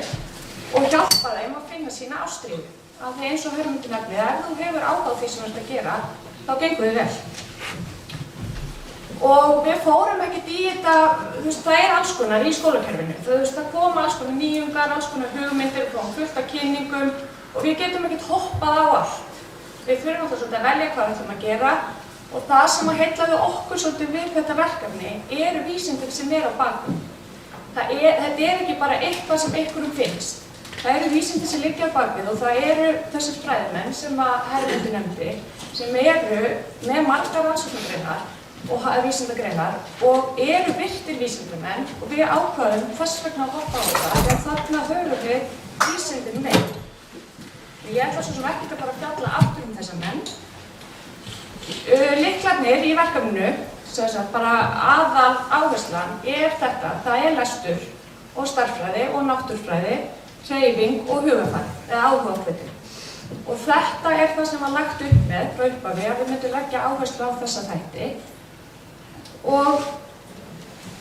og hjálpa þeim að finna sína ástríðu. Af því eins og Hermundur nefnir, ef þú hefur áhuga á því sem þú ert að gera, þá gengur þið vel. Og við fórum ekkert í þetta, það er alls konar í skólakerfinu. Það koma alls konar nýjungar, alls konar hugmyndir, við fáum fullt af kynningum og við getum ekkert hoppað á allt. Við þurfum alltaf svolítið að velja hvað við ætlum að gera Og það sem heillaði okkur svolítið við þetta verkefni eru vísindin sem á bakvið. Þetta ekki bara eitthvað sem einhverjum finnst. Það eru vísindi sem liggja á bakvið og það eru þessir fræðimenn sem Hermundur nefndi sem eru með margar rannsóknargreinar og vísindagreinar og eru virtir vísindamenn og við ákváðum þess vegna að hoppa á það því að þarna höfum við vísindin með. Ég ætla svo sem ekki að bara fjalla aftur þessa menn. Lyklarnir í verkefninu, bara aðal áherslan þetta. Það lestur og stærðfræði og náttúrufræði, hreyfing og hugafar, eða áhugahlutir. Og þetta það sem var lagt upp með frá upphafi að við myndum leggja áherslu á þessa þætti. Og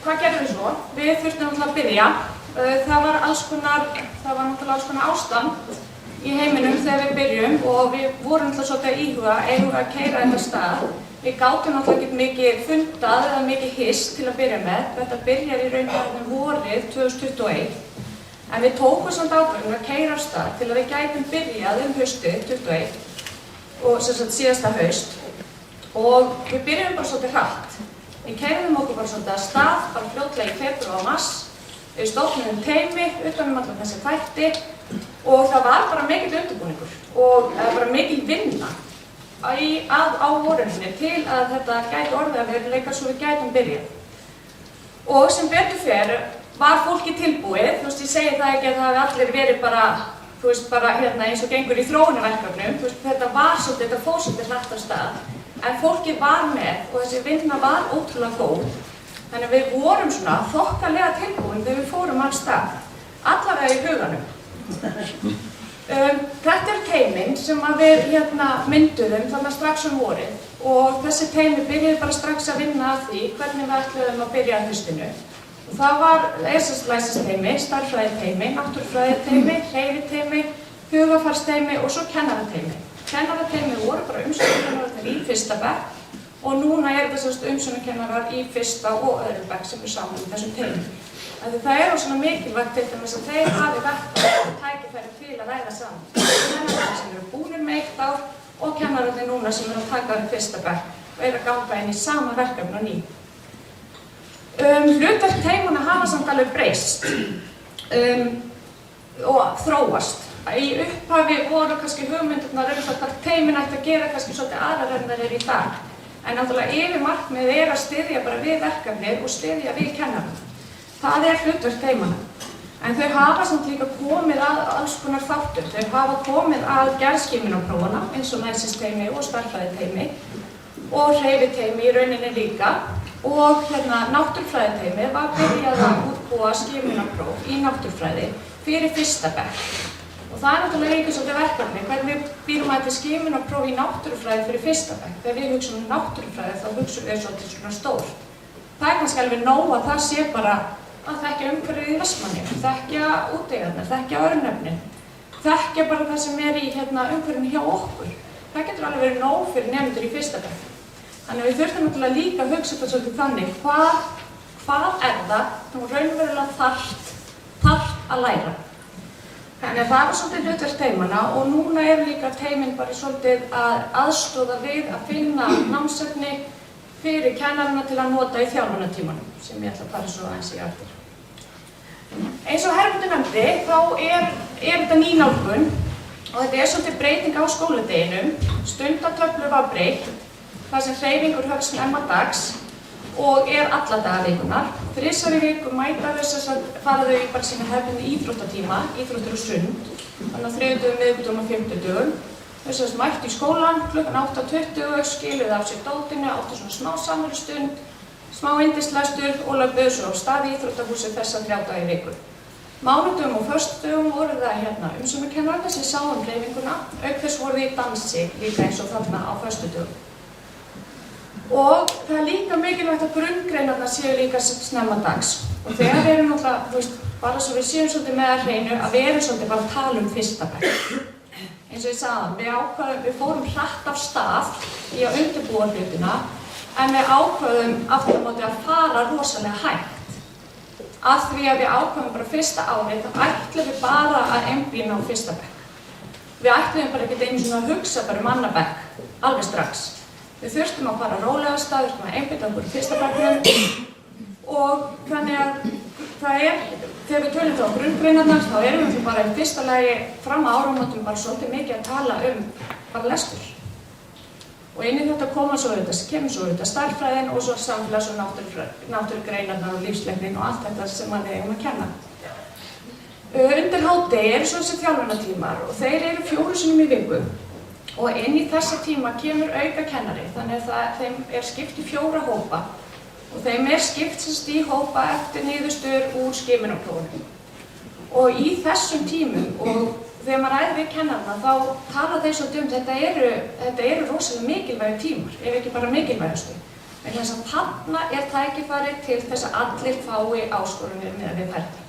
hvað gerðum við svo? Við þurftum náttúrulega að byrja. Það var náttúrulega alls konar ástand í heiminum þegar við byrjum og við vorum náttúrulega svolítið að íhuga að keyra þetta stað. Við gátum náttúrulega ekki mikið fundað eða mikið hist til að byrja með. Þetta byrjar í rauninni vorið 2021. En við tókum samt ákvörðun að keyra af stað til að við gætum byrjað haustið 2021 og síðasta haust. Og við byrjum bara svolítið hratt. Við keyrðum okkur bara svolítið af stað, bara fljótlega í febrúar og mars. Við stofnuðum teymi utan allar þessi þætti og það var bara mikill undirbúningur og bara mikil vinna á vorunni til að þetta gæti orðið að veruleika svo við gætum byrjað. Og sem betur fer var fólki tilbúið, ég segi það ekki að það hafi allir verið bara eins og gengur í þróunarverkefnum, þetta fór svolítið hratt af stað, en fólki var með og þessi vinna var ótrúlega góð, þannig að við vorum svona þokkalega tilbúin þegar við fórum af stað, allavega í huganum. Þetta teymin sem við mynduðum þannig strax vorið og þessi teymi byrjuði bara strax að vinna að því hvernig við ætluðum að byrja að haustinu. Og það var læsisteymi, stærðfræðiteymi, náttúrufræðiteymi, hreyfiteymi, hugafarsteymi og svo kennarateymi. Kennarateymi voru bara umsjónarkennarar í fyrsta bekk og núna þetta umsjónarkennarar í fyrsta og öðrum bekk sem saman í þessum teymi. Það svona mikilvægt til dæmis að þeir hafi verkefni tækifæri til að ræða saman. Kennararnir sem eru búnir með 1 ár og kennararnir núna sem að taka í fyrsta bekk og að ganga inn í sama verkefni á ný. Hlutverk teymanna hafa samt alveg breyst og þróast. Í upphafi voru kannski hugmyndirnar hvað teymin ætti að gera kannski svolítið aðrar en þær í dag. En náttúrulega yfirmarkmiðið að styðja bara við verkefnið og styðja við kennarana. Það hlutverk teymanna. En þau hafa samt líka komið að alls konar þáttum. Þau hafa komið að gerð skimunarprófana eins og læsisteymi og stærðfræðiteymi og hreyfiteymi í rauninni líka. Og náttúrufræðiteymi var byrjað að útbúa skimunarpróf í náttúrufræði fyrir fyrsta bekk. Og það náttúrulega líka svolítið verkefni, hvernig býrum við til skimunarpróf í náttúrufræði fyrir fyrsta bekk. Þegar við hugsaum náttúrufræði þá hugsaum við svolítið svona stór. Það kannski alveg nóg að það sé bara að þekkja umhverfið í Vestmannaeyjum, þekkja úteyjarnar, þekkja örnefnin, þekkja bara það sem í umhverfinu hjá okkur. Það getur alveg verið nóg fyrir nemendur í fyrsta bekk. Þannig að við þurfum náttúrulega líka að hugsa þetta svolítið þannig, hvað það nú raunverulega þarft að læra. Þannig að það var svolítið hlutverk teymanna og núna líka teymin bara svolítið að aðstoða við að finna námsefni fyrir kennarana til að nota í þjálfunartímanum sem ég ætla að fara svo aðeins í eftir. Eins og Hermundur nefndi þá þetta ný nálgun og þetta svolítið breyting á skóladeginum. Stundatöflu var breytt, þar sem hreyfingur höfst snemma dags og alla daga vikunar. 3 í viku mæta fara þau í bara sína hefðbundnu íþróttatíma, íþróttir og sund, þannig að þriðjudögum, miðvikudögum og fimmtudögum. Þau mættu í skólan klukkan 8:20, skiluðu af sér dótinu, áttu svona smá samverustund, smá yndislestur og lögbuðu svo á stað í íþróttahúsið þessa 3 daga í viku. Mánudögum og föstudögum voru það umsjónarkennararnir sem sáu hreyfinguna, auk þess voru þau í dansi líka eins og þarna á föstudögum. Og það líka mikilvægt að grunngreinarnar séu líka snemma dags. Og þegar við náttúrulega, bara svo við séum svolítið með að hreinu, að við svolítið bara að tala fyrsta bekk. Eins og ég sagði, við fórum hratt af stað í að undirbúa hlutina, en við ákváðum aftur á móti að fara rosalega hægt. Af því að við ákváðum bara fyrsta árið, þá ætlum við bara að einblína á fyrsta bekk. Við ætlum bara ekkert einu svona að hugsa bara annað bekk, alveg strax. Við þurftum að fara rólega af stað, þurftum að einbeita okkur í fyrsta bekknum og þannig að það þegar við tölum þá grunngreinarnar, þá erum við bara í fyrsta lagi fram að áramótum bara svolítið mikið að tala bara lestur. Og inn í þetta kemur svo auðvitað stærðfræðin og svo samfélags- og náttúrugreinarnar og lífsleiknin og allt þetta sem við eigum að kenna. Undir hádegi eru svo þessi þjálfunartímar og þeir eru 4 sinnum í viku og inn í þessa tíma kemur auka kennari, þannig að þeim skipt í 4 hópa og þeim skipt í hópa eftir niðurstöður úr skimunarprófunum. Og í þessum tímum og þegar maður ræðir við kennarana þá tala þeir svolítið þetta eru rosalega mikilvægir tímar, ef ekki bara mikilvægastu. En þess að þarna tækifæri til þess að allir fái áskorunir með við færni.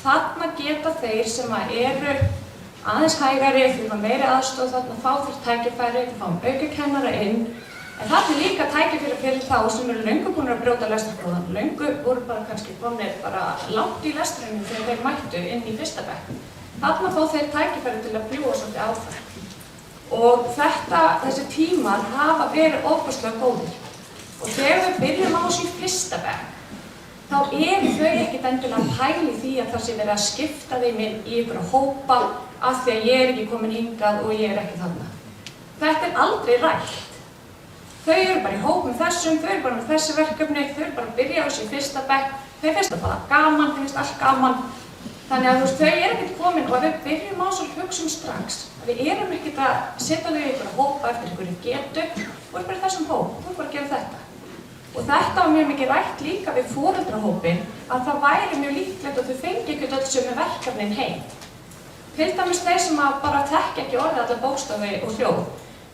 Þarna geta þeir sem eru aðeins hægari, þurfa meiri aðstoð, þarna fá þeir tækifæri, þeir fá auka kennara inn. En þarna líka tækifæri fyrir þá sem eru löngu búin að brjóta lestrarprófan. Löngu voru bara kannski komnir bara langt í lestrarinu þegar þeir mættu inn í fyrsta bekk. Þarna fá þeir tækifæri til að fljúga svolítið áfram. Og þessi tímar hafa verið ofboðslega góðir. Og þegar við byrjum á þessu í fyrsta bekk, þá eru þau ekkert endilega að pæla í því að það sé verið að skipta þeim inn í einhverja hópa af því að ég ekki komin hingað og ég ekki þarna. Þetta aldrei rætt. Þau eru bara í hóp með þessum, þau eru bara með þessi verkefni, þau eru bara að byrja á þessu í fyrsta bekk. Þau finnst það bara gaman, þau finnst allt gaman. Þannig að þau eru ekkert komin og við byrjum á þessu hugsun strax. Við erum ekkert að setja þau í einhverja hópa eftir einhverju getu og við erum bara í þessum hóp, þú erum bara að gera þetta. Og þetta var mjög mikið rætt líka við foreldrahópinn að það væri mjög líklegt að þau fengi ekkert öll sömu verkefnin heim. Til dæmis þeir sem bara þekki ekki orðið allar bókstafi og hljóð,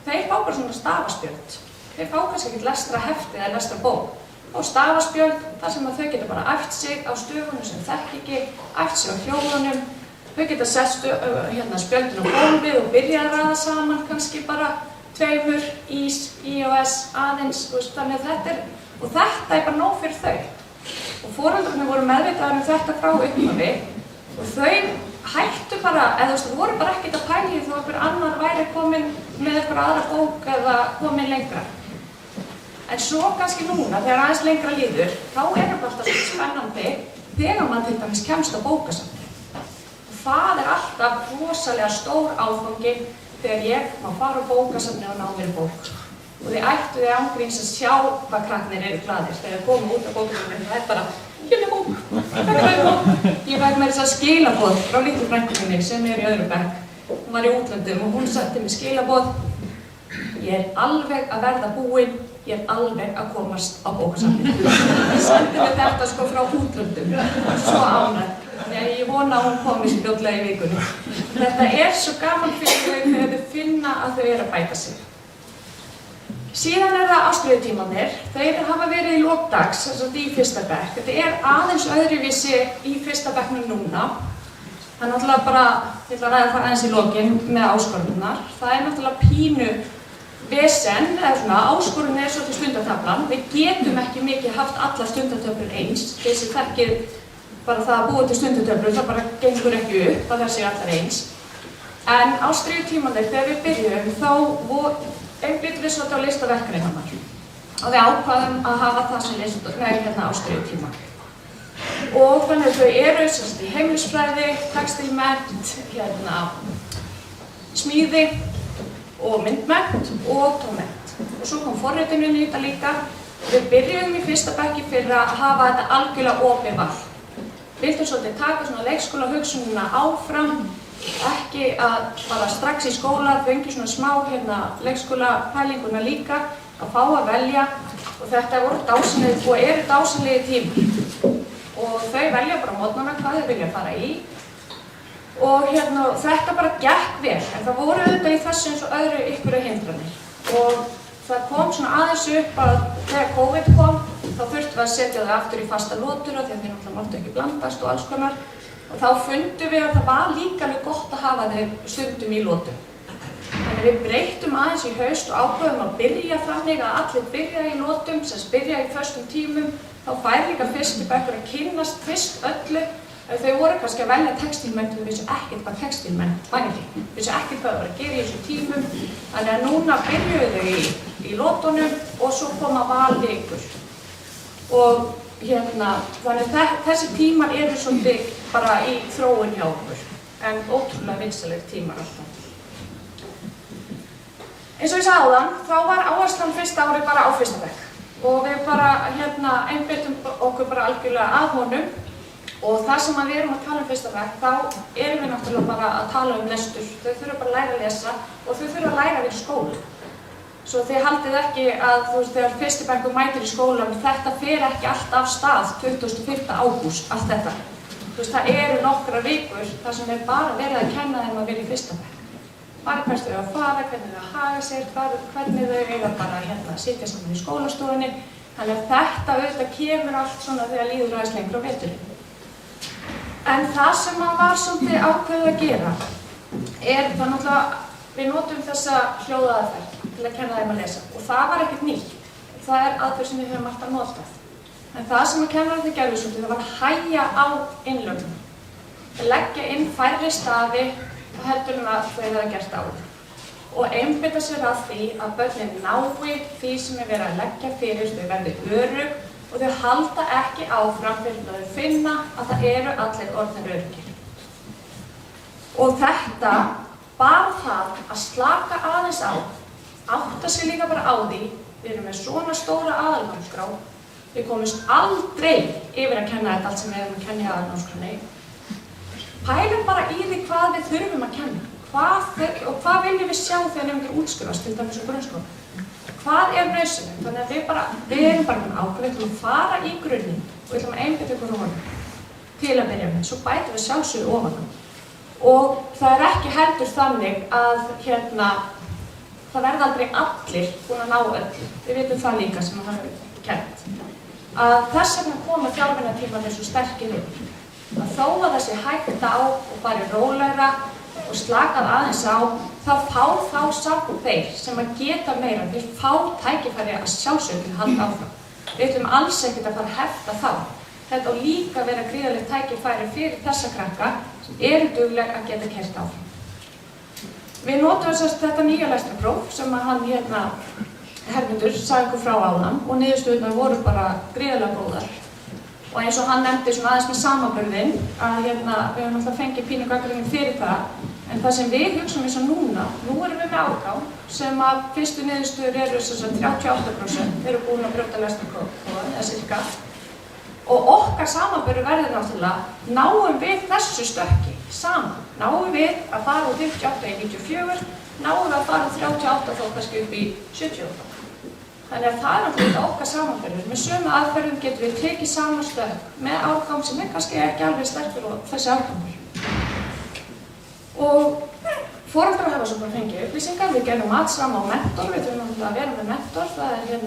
þeir fá bara svona stafaspjöld. Þeir fá kannski ekkert lestrahefti eða lestrabók. Og stafaspjöld, þar sem þau geta bara æft sig á stöfunum sem þekki ekki, æft sig á hljóðunum. Þau geta sett spjöldin á gólfið og byrja að raða saman kannski bara 2, ís, IOS, aðeins, þannig að þetta bara nóg fyrir þau. Og foreldrarnir voru meðvitaðir þetta frá upphafi og þau hættu bara, eða þú voru bara ekkert að pæla í þó einhver annar væri komin með einhver aðra bók eða komin lengra. En svo kannski núna, þegar aðeins lengra líður, þá það alltaf svo spennandi þegar maður til dæmis kemst á bókasafni. Og það alltaf rosalega stór áfangi þegar ég má fara á bókasafni og ná mér bók. Og þið ættu ángríns að sjá hvað krakkarnir eru glaðir þegar þeir koma út á bókasafni. Það bara, hérna er bók, þetta er bók. Ég fæk mér þess að skilaboð frá litlu frænku minni sem í öðrum bekk. Hún var í útlöndum og hún setti mér skilaboð. Ég alveg að verða búin. Ég alveg að komast á bókasafnið. Ég sendi mér þetta frá útlöndum, svo ánægð. Ég vona að hún komist fljótlega í vikunni. Þetta svo gaman fyrir þau þegar þau finna að þau eru að bæta sig. Síðan það ástríðutímarnir. Þeir hafa verið í lok dags, í fyrsta bekk. Þetta aðeins öðruvísi í fyrsta bekknum núna. Það náttúrulega bara, ég ætla að ræða það aðeins í lokin með áskorunnar. Það náttúrulega pínu vesen, eða svona, áskorun svolítið stundataflan. Við getum ekki mikið haft allar stundatöflur eins. Þessi þekkir bara það að búa til stundatöflur, það bara gengur ekki upp, það séu allar eins. En á ástríðutímarnir, þegar við byrjum, þá einblítum við svolítið á listaverkefnirnar. Og við ákvaðum að hafa það sem ástríðutíma. Og þannig að þau eru í heimilisfræði, textílmennt, smíði, og myndmennt og tónmennt. Og svo kom forritinu inn í þetta líka. Við byrjum í fyrsta bekki fyrir að hafa þetta algjörlega opið val. Vildum svolítið taka svona leikskólahugsunina áfram, ekki að bara strax í skóla, fengi svona smá leikskólapælinguna líka, að fá að velja og þetta voru dásamlegir og eru dásamlegir tímar. Og þau velja bara mótnana hvað þau vilja fara í. Og þetta bara gekk vel, en það voru auðvitað í þessu eins og öðru einhverju hindranir. Og það kom svona aðeins upp að þegar COVID kom, þá þurftum við að setja þau aftur í fasta lotur af því að þeir náttúrulega máttu ekki blandast og alls konar. Og þá fundum við að það var líka alveg gott að hafa þeir stundum í lotum. Þannig við breyttum aðeins í haust og ákveðum að byrja þannig að allir byrja í lotum, sem byrja í föstum tímum. Þá fær líka fyrsti bekkur að kynnast fyrst öllu Þau voru kannski að velja textílmennt og vissu ekkert hvað textílmennt væri. Vissu ekkert hvað það var að gera í þessum tímum. Þannig að núna byrjuðu þau í lotunum og svo koma valvikur. Og þannig að þessi tímar eru svolítið bara í þróun hjá okkur. En ótrúlega vinsalegir tímar alltaf. Eins og ég sagði áðan, þá var áherslan fyrsta ári bara á fyrsta bekk. Og við bara einbeitum okkur bara algjörlega að honum. Og það sem við erum að tala fyrsta bekk, þá erum við náttúrulega bara að tala lestur. Þau þurfa bara að læra að lesa og þau þurfa að læra að vera í skóla. Svo þið haldið ekki að þegar fyrsti bekkur mætir í skólan, þetta fer ekki allt af stað 25. ágúst, allt þetta. Það eru nokkrar vikur þar sem bara verið að kenna þeim að vera í fyrsta bekk. Bara hvert þau að fara, hvernig þau að haga sér, hvernig þau eiga bara að sitja saman í skólastofunni. Þannig að þetta auðvitað kemur allt svona þegar líður aðeins lengur á veturinn. En það sem var svolítið ákveðið að gera það náttúrulega, við notum þessa hljóðaðferð til að kenna þeim að lesa og það var ekkert nýtt. Það aðferð sem við höfum alltaf notað. En það sem kennararnir gerðu svolítið, það var að hægja á innlögnum. Leggja inn færri stafi heldur að þau hafa gert áður. Og einbeita sér að því að börnin nái því sem verið að leggja fyrir, þau verði örugg og þau halda ekki áfram fyrir að þau finna að það eru allir orðnir öruggir. Og þetta, bara það að slaka aðeins á, átta sig líka bara á því, við erum með svona stóra aðalnámskrá, við komumst aldrei yfir að kenna þetta allt sem við erum að kenna í aðalnámskránni. Pælum bara í því hvað við þurfum að kenna. Hvað viljum við sjá þegar nemendur útskrifast, til dæmis á grunnskóla? Hvað nauðsynlegt? Þannig að við erum bara með ákveð, við ætlum að fara í grunninn og við ætlum að einbeita okkur á honum til að byrja með. Svo bætum við sjálfsögðu ofan á. Og það ekki heldur þannig að það verða aldrei allir búin að ná öllu. Við vitum það líka sem það er kennt. Að þess vegna koma þjálfunartímarnir svo sterkir inn. Að þó að það sé hægt á og bara rólegra og slakað aðeins á, þá samt þeir sem að geta meira, þeir fá tækifæri að sjálfsögðu halda áfram. Við ætlum alls ekkert að fara að hefta þá. Þetta á líka vera gríðarlegt tækifæri fyrir þessa krakka sem eru dugleg að geta keyrt áfram. Við notum þetta nýja lestrarpróf sem að hann Hermundur sagði ykkur frá áðan og niðurstöðurnar voru bara gríðarlega góðar. Og eins og hann nefndi svona aðeins með samanburðinn að við höfum náttúrulega fengið pínu gagnrýni fyrir það. En það sem við hugsaum eins og núna, nú erum við með árgang sem að fyrstu niðurstöður eru 38% eru búin að brjóta lestrarprófið, eða cirka. Og okkar samanburður verður náttúrulega, náum við þessu stökki saman. Náum við að fara úr 58 í 94, náum við að fara úr 38 þó kannski upp í 78. Þannig að það náttúrulega okkar samanburður. Með sömu aðferðum getum við tekið saman stökk með árgang sem kannski ekki alveg sterkur og þessi árgangur. Og foreldrar hafa svo bara fengið upplýsingar. Við gerum matsramma á mentor, við þurfum náttúrulega að vera með mentor. Það er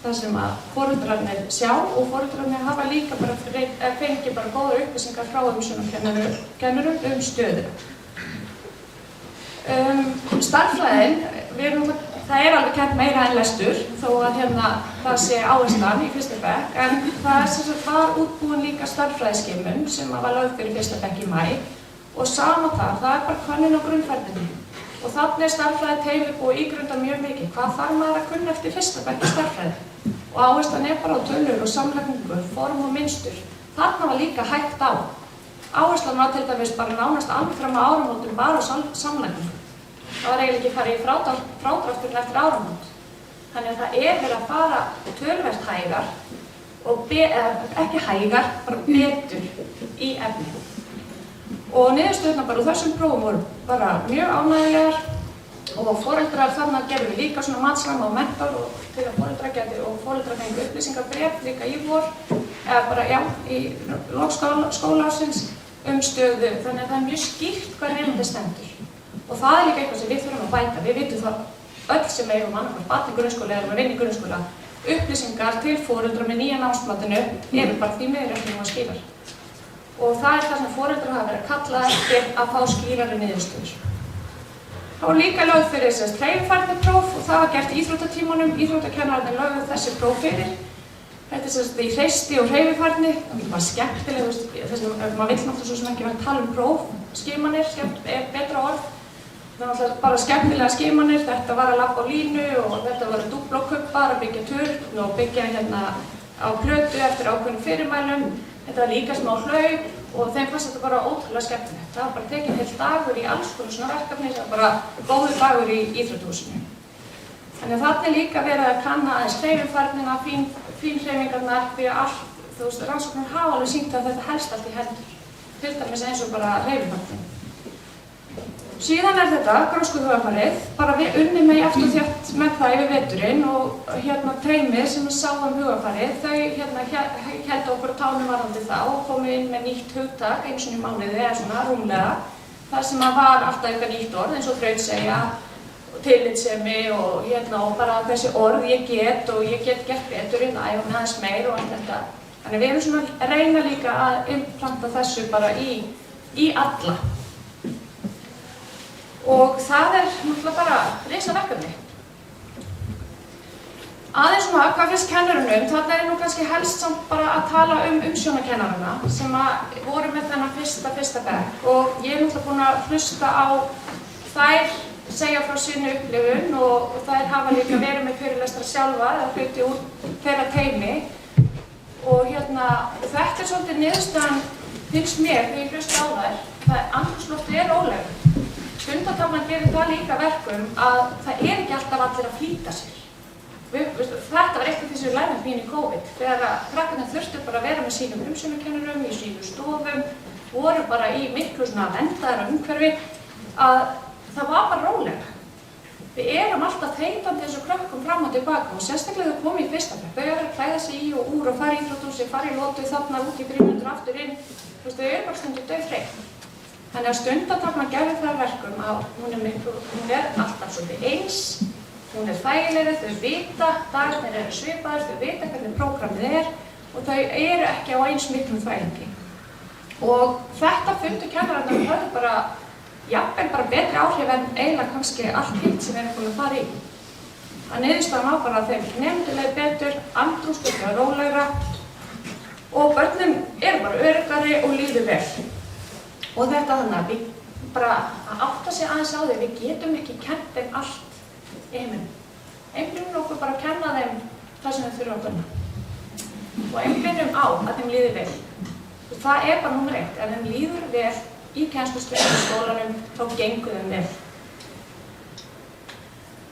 það sem að foreldrarnir sjá og foreldrarnir hafa líka bara fengið bara góðar upplýsingar frá umsjónarkennurum stöðuna. Stærðfræðin, það er alveg kennt meira en lestur þó að það sé áherslan í fyrsta bekk en það var útbúin líka stærðfræðiskimun sem var lögð fyrir fyrsta bekk í maí og sama það er bara könnun á grunnfærninni og þannig stærðfræði teymið búið ígrunda mjög mikið. Hvað þarf maður að kunna eftir fyrsta bekk í stærðfræði? Og áherslan bara á tölur og samlagningu, form og mynstur. Þarna var líka hægt á. Áherslan var til dæmis bara nánast alveg fram á áramótum bara á samlagningu. Það var eiginlega ekki farið í frádrátturinn eftir áramót. Þannig að það verið að fara töluvert hægar og ekki hægar, bara betur í efni. Og niðurstöðurnar bara úr þessum prófum voru bara mjög ánægjulegar og foreldrar þarna gerðum við líka svona matsramma og mentor og til að foreldrar fengu upplýsingarbréf líka í vor, eða bara í lok skólaársins stöðu, þannig að það er mjög skýrt hvað nemandi stendur. Og það líka eitthvað sem við þurfum að bæta. Við vitum það öll sem eigum annarkvæmt barn í grunnskóla eða að vinna í grunnskóla. Upplýsingar til foreldra með nýja námsmatinu eru bara því miður ekki nógu skýrar. Og það það sem foreldrar hafa verið að kalla eftir að fá skýrari niðurstöður. Það var líka lögð fyrir hreyfifærnipróf og það var gert í íþróttatímanum. Íþróttakennararnir lögðu þessi próf fyrir. Þetta sem sagt í hreysti og hreyfifærni, það er bara skemmtileg, þess að maður vill náttúrulega svo sem ekki vera að tala próf, skimanir er betra orð. Það er náttúrulega bara skemmtilega skimanir, þetta var að labba á línu og þetta var að dúbla og kubbar, að byggja turn og byggja hérna á plötu eftir ákveðnum fyrirmælum. Þetta var líka smá hlaup og þeim fannst þetta bara ótrúlega skemmtilegt. Það var bara tekinn heill dagur í alls konar svona verkefni, það var bara góður dagur í íþróttahúsinu. Þannig að þarna er líka verið að kanna aðeins hreyfifærnina, fínhreyfingarnar, því að allt, þú veist, rannsóknir hafa alveg sýnt að þetta helst allt í hendur. Til dæmis eins og bara hreyfifærnin. Síðan er þetta, gróskuhugarfarið, bara við unnum með jafnt og þétt með það yfir veturinn og hérna teymið sem sá hugarfarið, þau hérna héldu okkur á tánum varðandi það og komu inn með nýtt hugtak einu sinni í mánuði eða svona rúmlega, þar sem var alltaf eitthvað nýtt orð eins og þrautsegja, tillitssemi og hérna og bara þessi orð ég get gert betur inn að æfa með aðeins meir og allt þetta. Þannig við erum svona að reyna líka að implanta þessu bara í alla. Og það er náttúrulega bara risaverkefni. Aðeins svona, hvað finnst kennurunum? Þarna er nú kannski helst samt bara að tala umsjónarkennarana sem voru með þennan fyrsta bekk og ég er náttúrulega búin að hlusta á þær segja frá sinni upplifun og þær hafa líka verið með fyrirlestra sjálfa eða hluti úr þeirra teymi og hérna, þetta er svolítið niðurstaðan finnst mér þegar ég hlusta á þær, andrúmsloftið er rólegra. Stundataflan gerir það líka verkum að það er ekki alltaf allir að flýta sér. Þetta var eitt af því sem við lærðum í COVID, þegar krakkarnir þurftu bara að vera með sínum umsjónarkennurum í sínum stofum, voru bara í miklu svona verndaðra umhverfi að það var bara rólega. Við erum alltaf þreytandi eins og krökkum fram og tilbaka og sérstaklega þau komið í fyrsta bekk. Þau eru að klæða sig í og úr og fara í íþróttahúsið, fara í lotu, þarna út í frímínútur aftur inn. Þau eru bara stundum dauðþreytt. Þannig að stundataflan gerði það verkum að hún er alltaf svolítið eins, hún er þægilegri, þau vita, dagarnir eru svipaðir, þau vita hvernig prógrammið er og þau eru ekki á eins miklum þvælingi. Og þetta fundu kennararnir höfðu bara jafnvel bara betri áhrif en eiginlega kannski allt hitt sem við erum búin að fara í. Það niðurstaðan var bara að þeim nemendur leið betur, andrúmsloftið var rólegra og börnin eru bara öruggari og líður vel. Og þetta þannig að við bara að átta sig aðeins á því, við getum ekki kennt þeim allt í heiminum. Einblínum okkur bara að kenna þeim það sem þau þurfa að kunna. Og einblínum á að þeim líður vel. Og það er bara númer 1, ef þeim líður vel í kennslustöðum í skólanum, þá gengur þeim vel.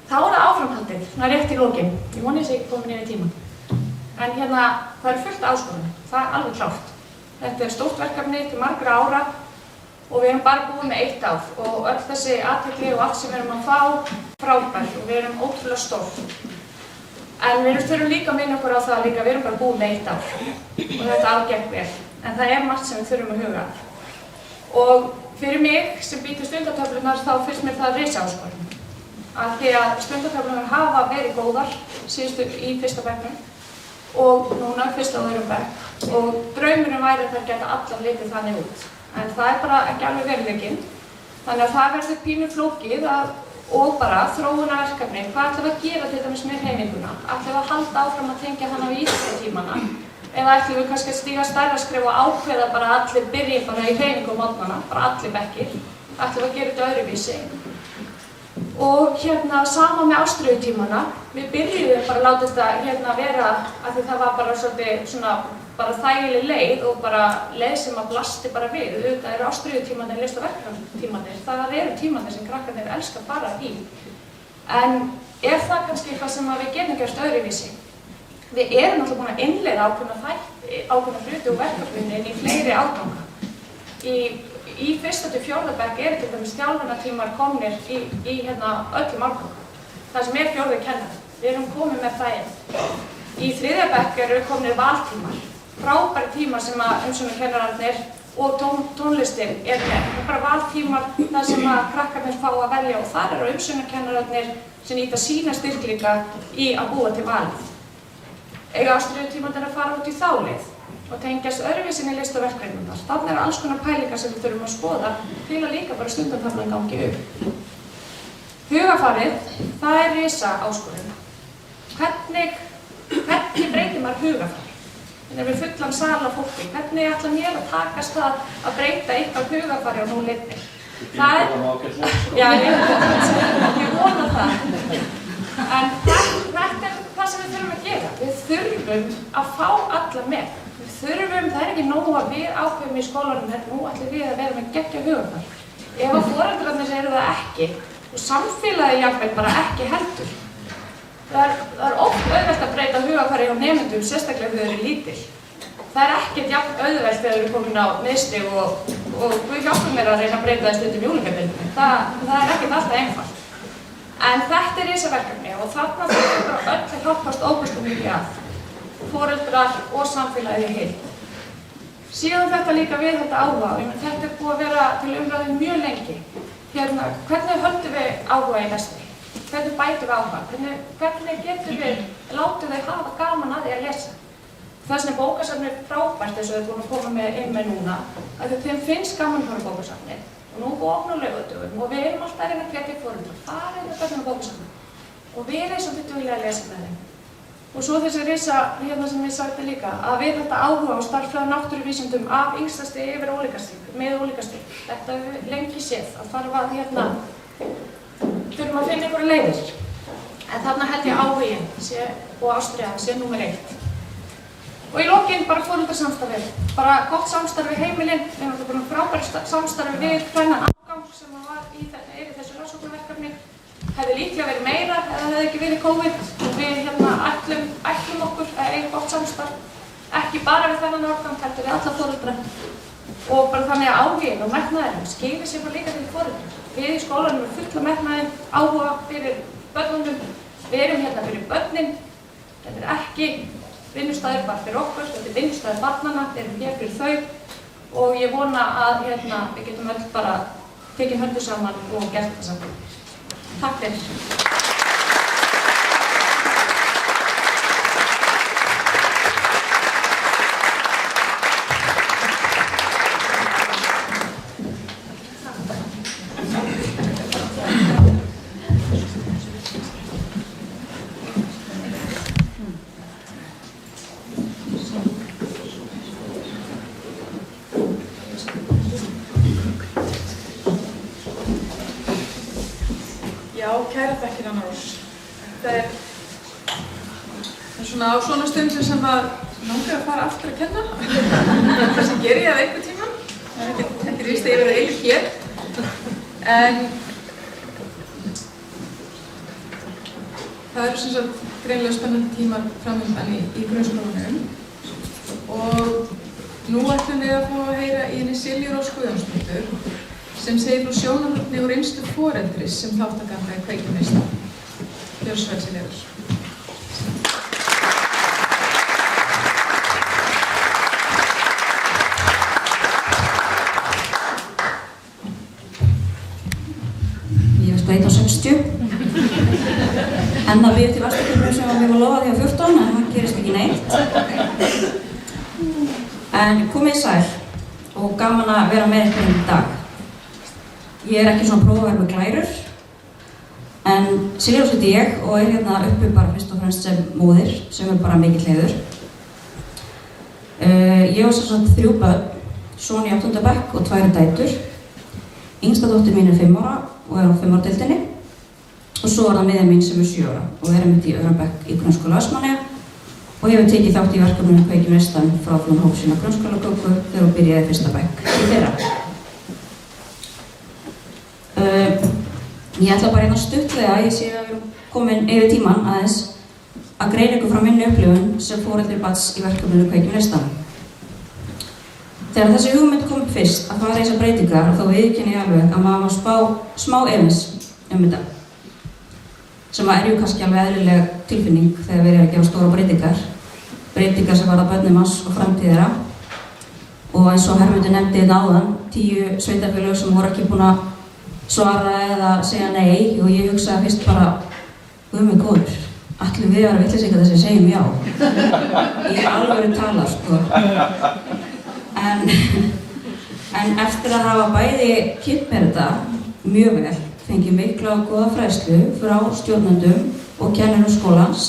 Þá er það áframhaldið, það er rétt í lokin. Ég voni þess að ég komin yfir tíman. En hérna, það er fullt áskorun, það er alveg klárt. Þetta er stórt verkefni til margra ára og við erum bara búið með 1 ár og öll þessi athygli og allt sem við erum að fá frábær og við erum ótrúlega stórt. En við þurfum líka að minna okkur á það líka, við erum bara búið með 1 ár og þetta afgekk vel. En það er margt sem við þurfum að huga. Og fyrir mig sem býtur stundatöflunar þá finnst mér það risaáskorun. Af því að stundatöflunar hafa verið góðar síðustu í fyrsta bekknum og núna fyrsta og öðrum bekk og draumurinn væri að þær geta allar litið þannig út. En það er bara ekki alveg veruleikinn. Þannig að það verður pínu flókið og bara þróunarverkefni. Hvað ætlum við að gera til dæmis með hreyfinguna? Ætlum við að halda áfram að tengja hana við íþróttatímana? Eða ætlum við kannski að stíga stærra skref og ákveða bara að allir byrji bara í hreyfingu á morgnana, bara allir bekkir? Ætlum við að gera þetta öðruvísi? Og hérna sama með ástríðutímana. Við byrjuðum bara að láta þetta vera af því það var bara svolítið svona bara þægileg leið og bara leið sem að blasti bara við. Auðvitað eru ástríðutímanir, list- og verkefnatímanir. Það eru tímanir sem krakkarnir elska að fara í. En er það kannski eitthvað sem við getum gert öðruvísi? Við erum náttúrulega búin að innleiða ákveðna hluti og verkefni inn í fleiri árganga. Í 1. til 4. bekk eru til dæmis þjálfunartímar komnir í öllum árgangum. Það sem er 4. kennari. Við erum komið með það inn. Í 3. bekk eru komnir valtímar. Frábæri tímar sem að umsjónarkennararnir og tónlistin er með. Það er bara valtímar þar sem að krakkarnir fá að velja og þar eru umsjónarkennararnir sem nýta sína styrkleika í að búa til valið. Eiga ástríðutímarnir að fara út í þá leið og tengjast öðruvísin í list- og verkefnirnar. Þannig eru alls konar pælingar sem við þurfum að skoða til að líka bara stundataflan gangi upp. Hugarfarið, það er risa áskorun. Hvernig breytir maður hugarfar? Við erum fullan sal af fólki. Hvernig ætla mér að takast það að breyta eitthvað hugarfari á núna einni? Það já, ég vona það. En þetta það sem við þurfum að gera. Við þurfum að fá alla með. Það er ekki nóg að við ákveðum í skólanum, nú ætlum við að vera með geggjað hugarfar. Ef að foreldrarnir eru það ekki, og samfélagið jafnvel bara ekki heldur. Það er oft auðvelt að breyta hugarfari hjá nemendum, sérstaklega þegar þau eru lítil. Það er ekkert jafn auðvelt þegar þau eru komin á miðstig og við hjálpum mér að reyna að breyta það stundum í unglingabildinni. Það er ekkert alltaf einfalt. En þetta er risaverkefni og þarna þurfum við öll að hjálpast óbúslega mikið að. Foreldrar og samfélagið í heild. Síðan þetta líka við þetta áhuga. Þetta er búið að vera til umræðu mjög lengi. Hvernig höldum við áhuga í lestri? Hvernig bætum við áhuga? Hvernig getum við látið þau hafa gaman að því að lesa? Þess vegna bókasafnið er frábært eins og þau er búin að koma inn með núna. Þeim finnst gaman að fara á bókasafnið. Og nú opnum laugardögum og við erum alltaf að reyna að hvetja foreldra. Farið með börnin á bókasafnið. Og við erum svolítið vilja að lesa með þeim. Og svo þessi risa sem ég sagði líka, að við þetta áhuga á stærðfræði náttúruvísindum af yngsta stigi yfir ólíkastig, með ólíkastig. Þetta hefur við lengi séð að þarf að þurfum að finna einhverja leiðir. En þarna held ég áhuginn og ástríðan sé númer 1. Og í lokin bara foreldrasamstarfið. Bara gott samstarf við heimilin. Við erum bara frábært samstarfi við þennan afgang sem var yfir þessu rannsóknarverkefni. Hefði líklega verið meira eða hefði ekki verið COVID. Við ætlum okkur að eiga gott samstarf. Ekki bara við þennan afgang, heldur við alla foreldra. Og bara þannig að áhuginn og metnaðurinn skilir sér bara líka til foreldra. Við í skólanum erum fulla metnaðinn, áhuga fyrir börnunum. Við erum hérna fyrir börnin. Þetta er ekki vinnustæður bara fyrir okkur, þetta er vinnustæður barnanna, við erum hér fyrir þau og ég vona að við getum öll bara tekið höndum saman og gert það saman. Takk fyrir. Kæra þakkir, Anna Rós. Þetta er svona á svona stundum sem að langar að fara aftur að kenna. Þessi ger ég að einhvern tímann. Það er ekki víst að ég verði eilíf hér. En það eru sem sagt greinilega spennandi tímar framöndan í grunnskólanum. Og nú ætlum við að fá að heyra í henni Silju Rós Guðjónsdóttur sem segir frá sjónarhorni og reynslu foreldris sem þátttakanda í Kveikjum neyslu. Gjörðu svo vel, Silja Rós. Ég var sko 1,60. En það við til varstakjöfnum sem við var lofað því á 14, en það gerist ekki neitt. En komið sæl og gaman að vera með ykkur í dag. Ég er ekki svona prófaverð með glærur, en Silja Rós heiti ég og er hérna uppi bara fyrst og fremst sem móðir, sem er bara mikill heiður. Ég á sem sagt 3 börn, son í 8. bekk og 2 dætur. Yngsta dóttir mín er 5 ára og er á 5 ára deildinni. Og svo er það miðja mín sem er 7 ára og er einmitt í 2. bekk í Grunnskóla Vestmannaeyja og hefur tekið þátt í verkefninu Kveikjum neyslu frá hóp sína grunnskólagöngu þegar hún byrjaði í 1. bekk í fyrra. Ég ætla bara hérna stuttlega, ég sé að við erum komin yfir tímann aðeins að greina ykkur frá minni upplifun sem foreldri barns í verkefninu Kveikjum neyslu. Þegar þessi hugmynd kom fyrst að fara í þessar breytingar þá viðurkenni ég alveg að maður var smá efins þetta. Sem er jú kannski alveg eðlileg tilfinning þegar við erum að gera stóra breytingar. Breytingar sem varða börnum hans og framtíð þeirra. Og eins og Hermundur nefndi þetta áðan, 10 sveitarfélög sem voru ekki búin að svara eða segja nei og ég hugsaði fyrst bara, guð minn góður, ætlum við að vera vitleysingar þess að segjum já. Ég er alveg talað, sko. En eftir að hafa bæði kynnt mér þetta mjög vel, fengið mikla og góða fræðslu frá stjórnendum og kennurum skólans,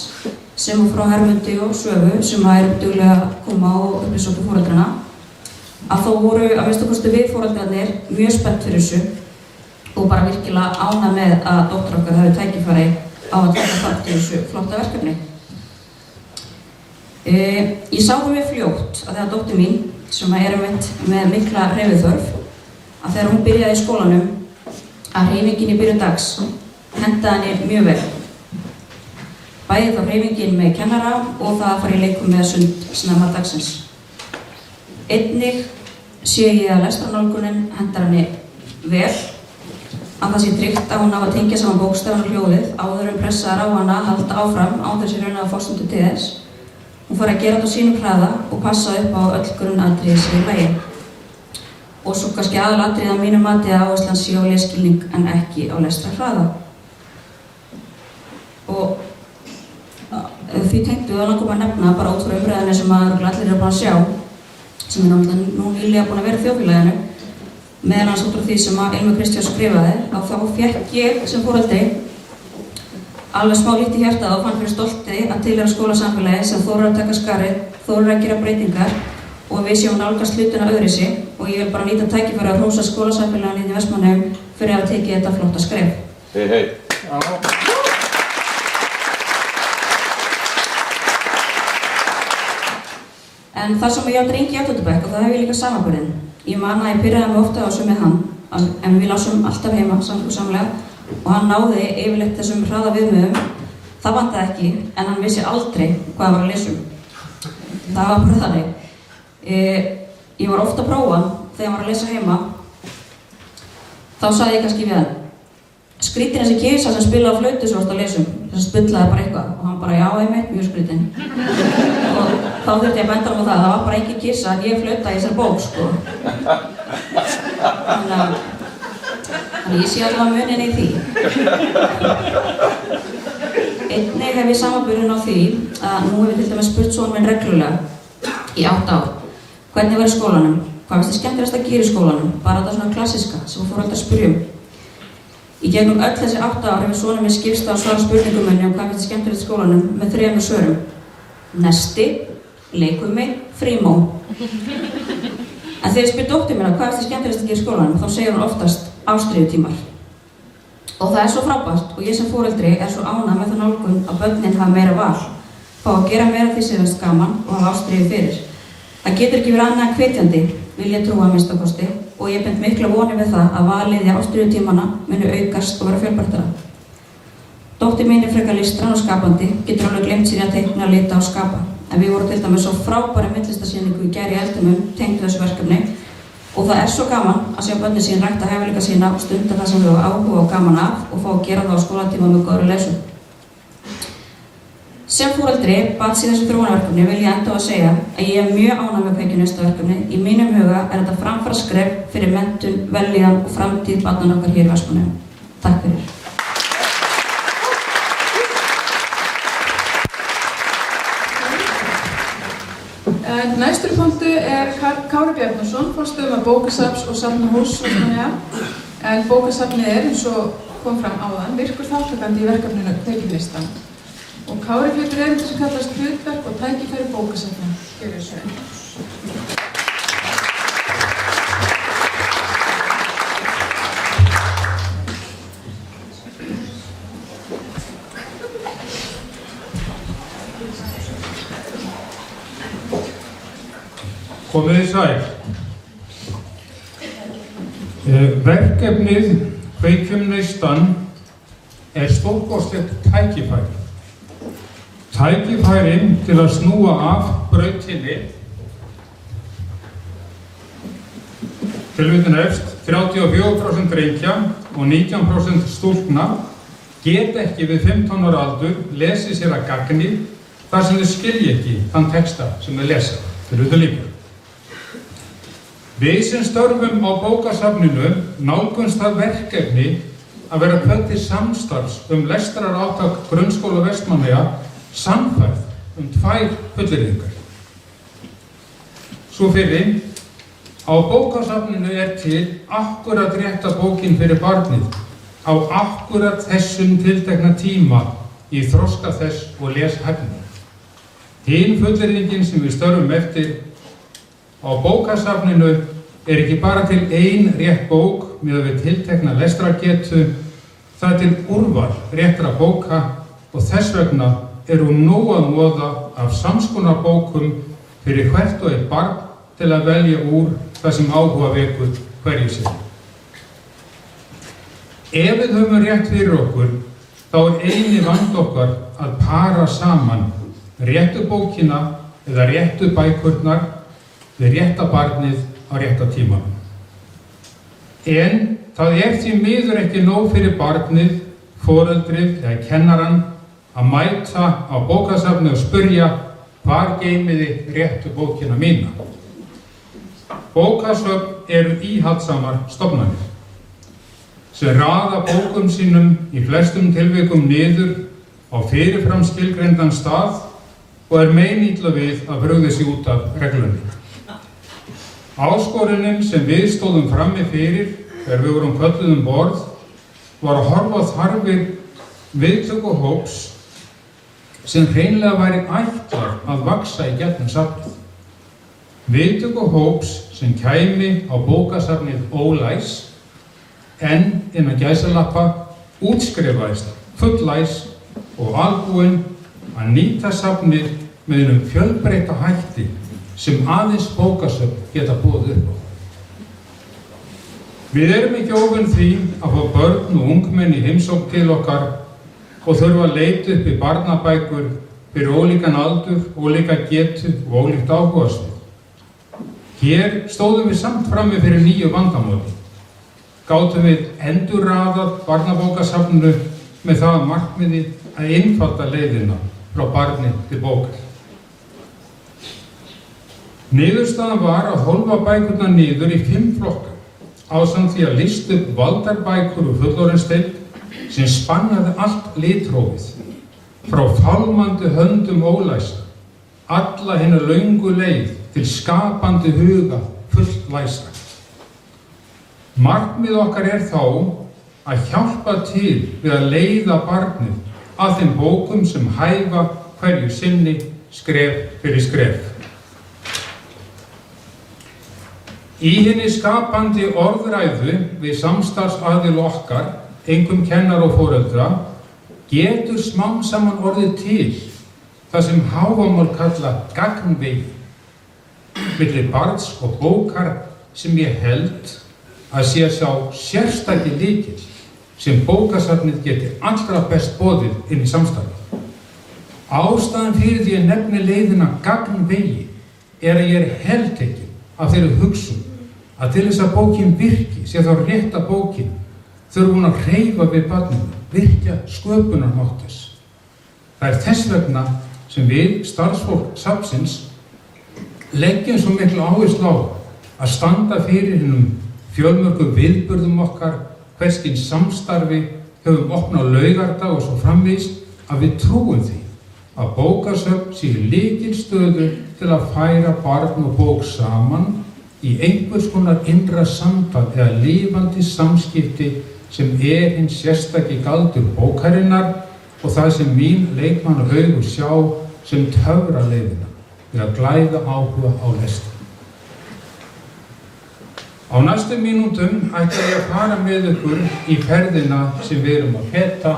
sem og frá Hermundi og Svövu sem eru duglega að koma og upplýsa okkur foreldrana, að þó voru að minnsta kosti við foreldrarnir mjög spennt fyrir þessu og bara virkilega ánægð með að dóttir okkar hafi tækifæri á að taka þátt í þessu flotta verkefni. Ég sá það mjög fljótt að þegar dóttir mín, sem er með mikla hreyfiþörf, að þegar hún byrjaði í skólanum, að hreyfingin í byrjun dags hentaði henni mjög vel. Bæði þá hreyfingin með kennara og það að fara í leikum með sund snemma dagsins. Einnig sé ég að lestrarnálgunin hendar henni vel, að það sé tryggt að hún á að tengja saman bókstafan og hljóðið áður pressaðar á hana að halda áfram á þessi raun að forstundu til þess. Hún fór að gera þetta á sínum hraða og passa upp á öll grunnatriði sér í lagi. Og svo kannski aðalatriði að mínu mati að áherslan sé á lesskilning en ekki á lestrarhraða. Og því tengdu að langum að nefna bara út frá umræðinni sem að allir eru búin að sjá, sem nú nýlega búin að vera í þjóðfélaginu, meðan hans út frá því sem að Ilmur Kristjáns skrifaði, að þá fékk ég sem foreldri alveg smá líkt í hjartað og fann fyrir stolti að tilheyra skólasamfélagi sem þorir að taka skarið, þorir að gera breytingar og við séum nálgast hlutina öðruvísi og ég vil bara nýta tækifæri að hrósa skólasamfélaginu í Vestmannaeyjum fyrir að tekið þetta flotta skref. Hei. En það sem ég á drengi í 8. bekk og það hef ég líka samanburðin. Ég man að ég pirraði mig ofta á þessu með hann, en við lásum alltaf heima samlega og hann náði yfirleitt þessum hraða viðmiðum. Það vantaði ekki, en hann vissi aldrei hvað hann var að lesa um. Það var bara þannig. Ég var ofta að prófa þegar hann var að lesa heima. Þá sagði ég kannski við hann, skrítin þessi kisa sem spila á flautu sem varst að lesa um, þess að spullaði bara eitthvað og hann bara já, einmitt, mjög skrítin. Og þá þurfti ég að benda á það var bara engin kisa en ég flauta í þessari bók, sko. Þannig ég sé allavega munin í því. Einnig hef ég samanburðin á því að nú hef ég til dæmis spurt son minn reglulega í 8 ár. Hvernig var í skólanum? Hvað finnst þér skemmtilegast að gera í skólanum? Bara þetta svona klassíska sem fór alltaf að spyrja um. Í gegnum öll þessi 8 ár hefur sonur minn skipst á að svara spurningum minni hvað finnst þér skemmtilegt í skólanum með 3 svörum. Nesti, leikfimi, frímó. En þegar ég spyr dóttur mína hvað finnst þér skemmtilegast að gera í skólanum þá segir hún oftast ástríðutímar. Og það er svo frábært og ég sem foreldri er svo ánægð með það nálgun að börnin hafa meira val, fá að gera meira því sem finnst gaman og hafa ástríðu fyrir. Það getur ekki verið annað en hvetjandi, vil ég trúa að minnsta kosti, og ég bind mikla vonir við það að valið í ástríðutímana muni aukast og vera fjölbreyttara. Dóttir mín er frekar listræn og skapandi, getur alveg gleymt sér að teikna, lita og skapa. En við vorum til dæmis svo frábæra myndlistarsýningu í gær í Eldumum tengd þessu verkefni og það er svo gaman að sjá börnin sín rækta hæfileika sína og stunda það sem við hafa áhuga og gaman af og fá að gera það á skólatíma með góðri lesum. Sem foreldri bats í þessu þróunarverkefni vil ég enda á að segja að ég er mjög ánægð með Kveikju næsta verkefni. Í mínum huga er þetta framfara skref fyrir menntun, vellíðan og framtíð barnanna okkar hér í Vestmannaeyjum. Takk fyrir. Næstur í pontu er Kári Bjarnason, forstöðumaður bókasafns og safnahúss Vestmannaeyja. En bókasafnið er, eins og kom fram áðan, virkur þátttakandi í verkefninu Kveikju listan. Og Kári flytur erindi sem kallast hlutverk og tækifæri bókasafna. Gjörðu svo vel. Komið þið sæl. Verkefnið Kveikjum neistan er stórkostlegt tækifæri. Tækifærin til að snúa af brautinni. Tilvitnun efst, 34% drengja og 19% stúlkna get ekki við 15 ára aldur lesið sér að gagni þar sem þau skilji ekki þann texta sem þau lesa. Tilvitnun líka. Við sem störfum á bókasafninu nálgumst það verkefni að vera hvött til samstarfs lestrarátak Grunnskóla Vestmannaeyja samfærð 2 fullyrðingar. Svo fyrir, á bókasafninu er til akkurat rétta bókin fyrir barnið á akkurat þessum tiltekna tíma í þroska þess og leshæfni. Hin fullyrðingin sem við störfum eftir á bókasafninu er ekki bara til ein rétt bók miðað við tiltekna lestrargetu, það er til úrval réttra bóka og þess vegna er nóg að moða af samskonar bókum fyrir hvert og eitt barn til að velja úr það sem áhuga vekur hverju sinni. Ef við höfum rétt fyrir okkur, þá er eini vandi okkar að para saman réttu bókina eða réttu bækurnar við rétta barnið á rétta tímanum. En það er því miður ekki nóg fyrir barnið, foreldrið eða kennarann að mæta á bókasafni og spyrja hvar geymiði réttu bókina mína. Bókasöfn eru íhaldsamar stofnanir sem raða bókum sínum í flestum tilvikum niður á fyrirfram skilgreindan stað og er meinilla við að brugða sig út af reglunni. Áskorunin sem við stóðum frammi fyrir þegar við vorum kölluð borð var að horfa á þarfir viðtökuhóps sem hreinlega væri ætlað að vaxa í gegnum safnið. Viðtökuhóps sem kæmi á bókasafnið ólæs en innan gæsalappa útskrifaðist fullæs og albúinn að nýta safnið með einum fjölbreytta hætti sem aðeins bókasöfn geta boðið upp á. Við erum ekki óvön því að fá börn og ungmenni í heimsókn til okkar og þurfa að leita upp í barnabækur fyrir ólíkan aldur, ólíka getu og ólíkt áhugasvið. Hér stóðum við samt frammi fyrir nýju vandamáli. Gátum við endurraðað barnabókasafninu með það að markmiði að einfalda leiðina frá barni til bókar. Niðurstaðan var að hólfa bækurnar niður í 5 flokka ásamt því að lista upp valdarbækur og fullorðinsdeild sem spannaði allt litrófið frá fálmandi höndum ólæsa, alla hina löngu leið til skapandi huga fullt læsa. Markmið okkar er þá að hjálpa til við að leiða barnið að þeim bókum sem hæfa hverju sinni skref fyrir skref. Í hinni skapandi orðræðu við samstarfsaðilu okkar, einkum kennar og foreldra, getur smám saman orðið til það sem Hávamál kalla gagnvegi milli barns og bókar sem ég held að sé sá sérstaki lykill sem bókasafnið geti allra best boðið inn í samstarfið. Ástæðan fyrir því að nefni leiðina gagnvegi er að ég er heltekinn af þeirri hugsun að til þess að bókin virki, sé þá rétta bókin, þurfi hún að hreyfa við barninu, virkja sköpunarmátt þess. Það er þess vegna sem við, starfsfólk safnsins, leggjum svo miklu áherslu á að standa fyrir hinum fjölmörgu viðburðum okkar, hvers kyns samstarfi, höfum opnað laugardag og svo framvegis, að við trúum því að bókasöfn sé lykilstöðu til að færa barn og bók saman í einhvers konar innra samtal eða lifandi samskipti sem er hinn sérstaki galdur bókarinnar og það sem mín leikmannaaugu sjá sem töfraleiðina við að glæða áhuga á lestri. Á næstu mínútum ætla ég að fara með ykkur í ferðina sem við erum að feta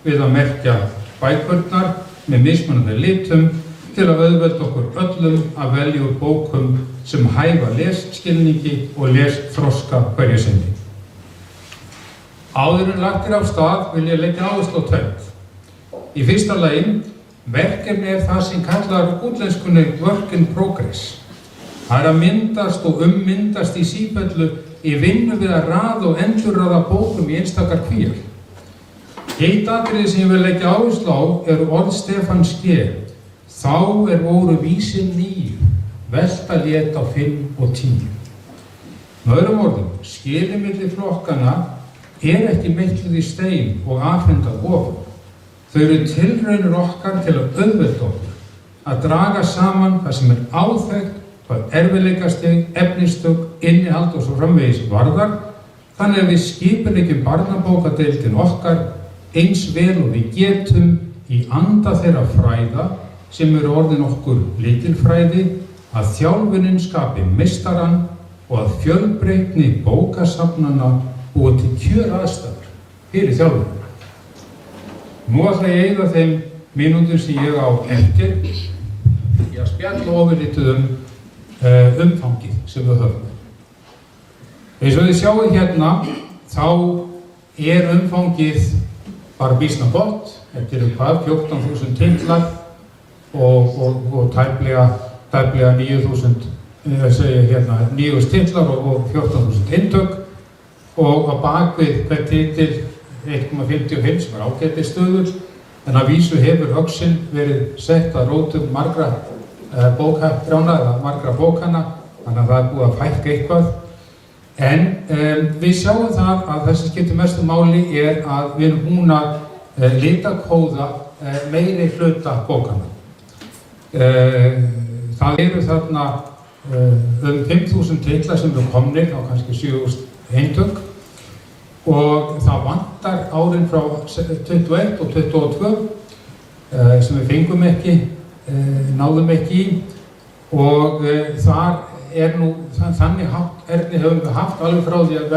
við að merkja bækurnar með mismunandi litum til að auðvelda okkur öllum að velja úr bókum sem hæfa lesskilningi og lesþroska hverju sinni. Áður en lagt af stað vil ég leggja áherslu á tvennt. Í fyrsta lagi, verkefni er það sem kallar útlenskunni work in progress. Það er að myndast og ummyndast í sífellu í vinnu við að raða og endurraða bókum í einstakar kvíar. Eitt atriði sem ég vil leggja áherslu á eru orð Stefáns G. Þá voru vísin 9, velta lét á 5 og 10. Með öðrum orðum, skilið milli flokkana er ekki meitluð í stein og afhendað ofan. Þau eru tilraunir okkar til að auðvelda okkur að draga saman það sem er áþekkt hvað erfiðleikastig, efnistök, innihald og svo framvegis varðar, þannig að við skipuleggjum barnabókadeildin okkar eins vel og við getum í anda þeirra fræða sem eru orðin okkur lykilfræði, að þjálfunin skapi meistarann og að fjölbreytni bókasafnanna búi til kjöraðstæður fyrir þjálfunina. Nú ætla ég að eyða þeim mínútur sem ég á eftir í að spjalla ofurlítið umfangið sem við höfum. Eins og þið sjáið hérna, þá umfangið bara býsna gott. Þetta eru hvað, 14.000 titlar og tæplega 9.000 titlar og 14.000 eintök, og á bakvið hver titil 1,55 sem ágætis stöður, en að vísu hefur öxin verið sett að rótum margra bókatrjána eða margra bókana, þannig að það er búið að fækka eitthvað. En við sjáum það að það sem skiptir mestu máli er að við erum búin að litakóða meiri hluta bókana. Það eru þarna 5.000 titlar sem eru komnir á kannski 7.000 eintök, og það vantar árin frá 21 og 22 sem við fengum ekki, náðum ekki í, og þar nú þannig erni höfum við haft alveg frá því að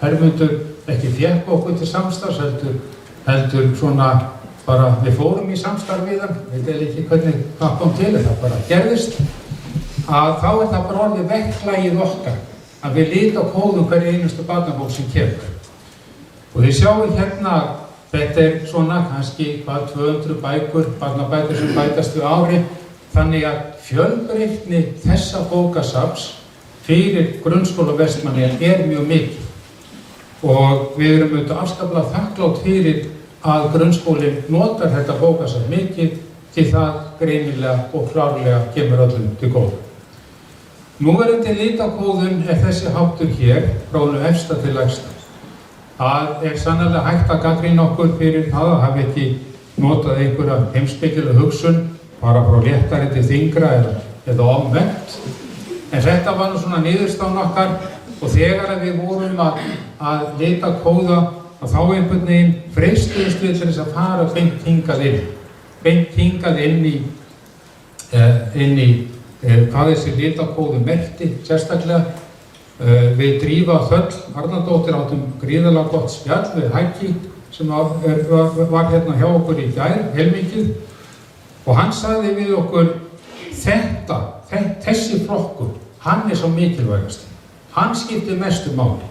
Hermundur ekki fékk okkur til samstarfs, heldur svona bara við fórum í samstarf við hann, veit ekki hvernig það kom til, það bara gerðist, að þá það bara orðið verklagið okkar að við litakóðum hverja einustu barnabók sem kemur. Og þið sjáum hérna, þetta svona kannski 200 bækur, barnabækur sem bætast við ári, þannig að fjölbreytni þessa bókasafns fyrir grunnskóla Vestmannaeyja mjög mikið. Og við erum auðvitað afskaplega þakklátt fyrir að grunnskólinn notar þetta bókasafn mikið, því það greinilega og klárlega kemur öllum til góða. Núverandi litakóðun þessi háttur hér, frá efsta til lægsta. Það sannarlega hægt að gagnrýna okkur fyrir það að hafa ekki notað einhverja heimspekilega hugsun, bara frá léttari til þyngra eða omvendt. En þetta var nú svona niðurstaðan okkar, og þegar við vorum að litakóða, að þá einhvern veginn freistuðumst við til þess að fara beint hingað inn í hvað þessi litakóðu merkti sérstaklega. Við Drífa Þöll Arnardóttir áttum gríðarlega gott spjall við Hækki sem var hérna hjá okkur í gær, heilmikið, og hann sagði við okkur þessi flokkur, hann svo mikilvægast, hann skiptir mestu máli.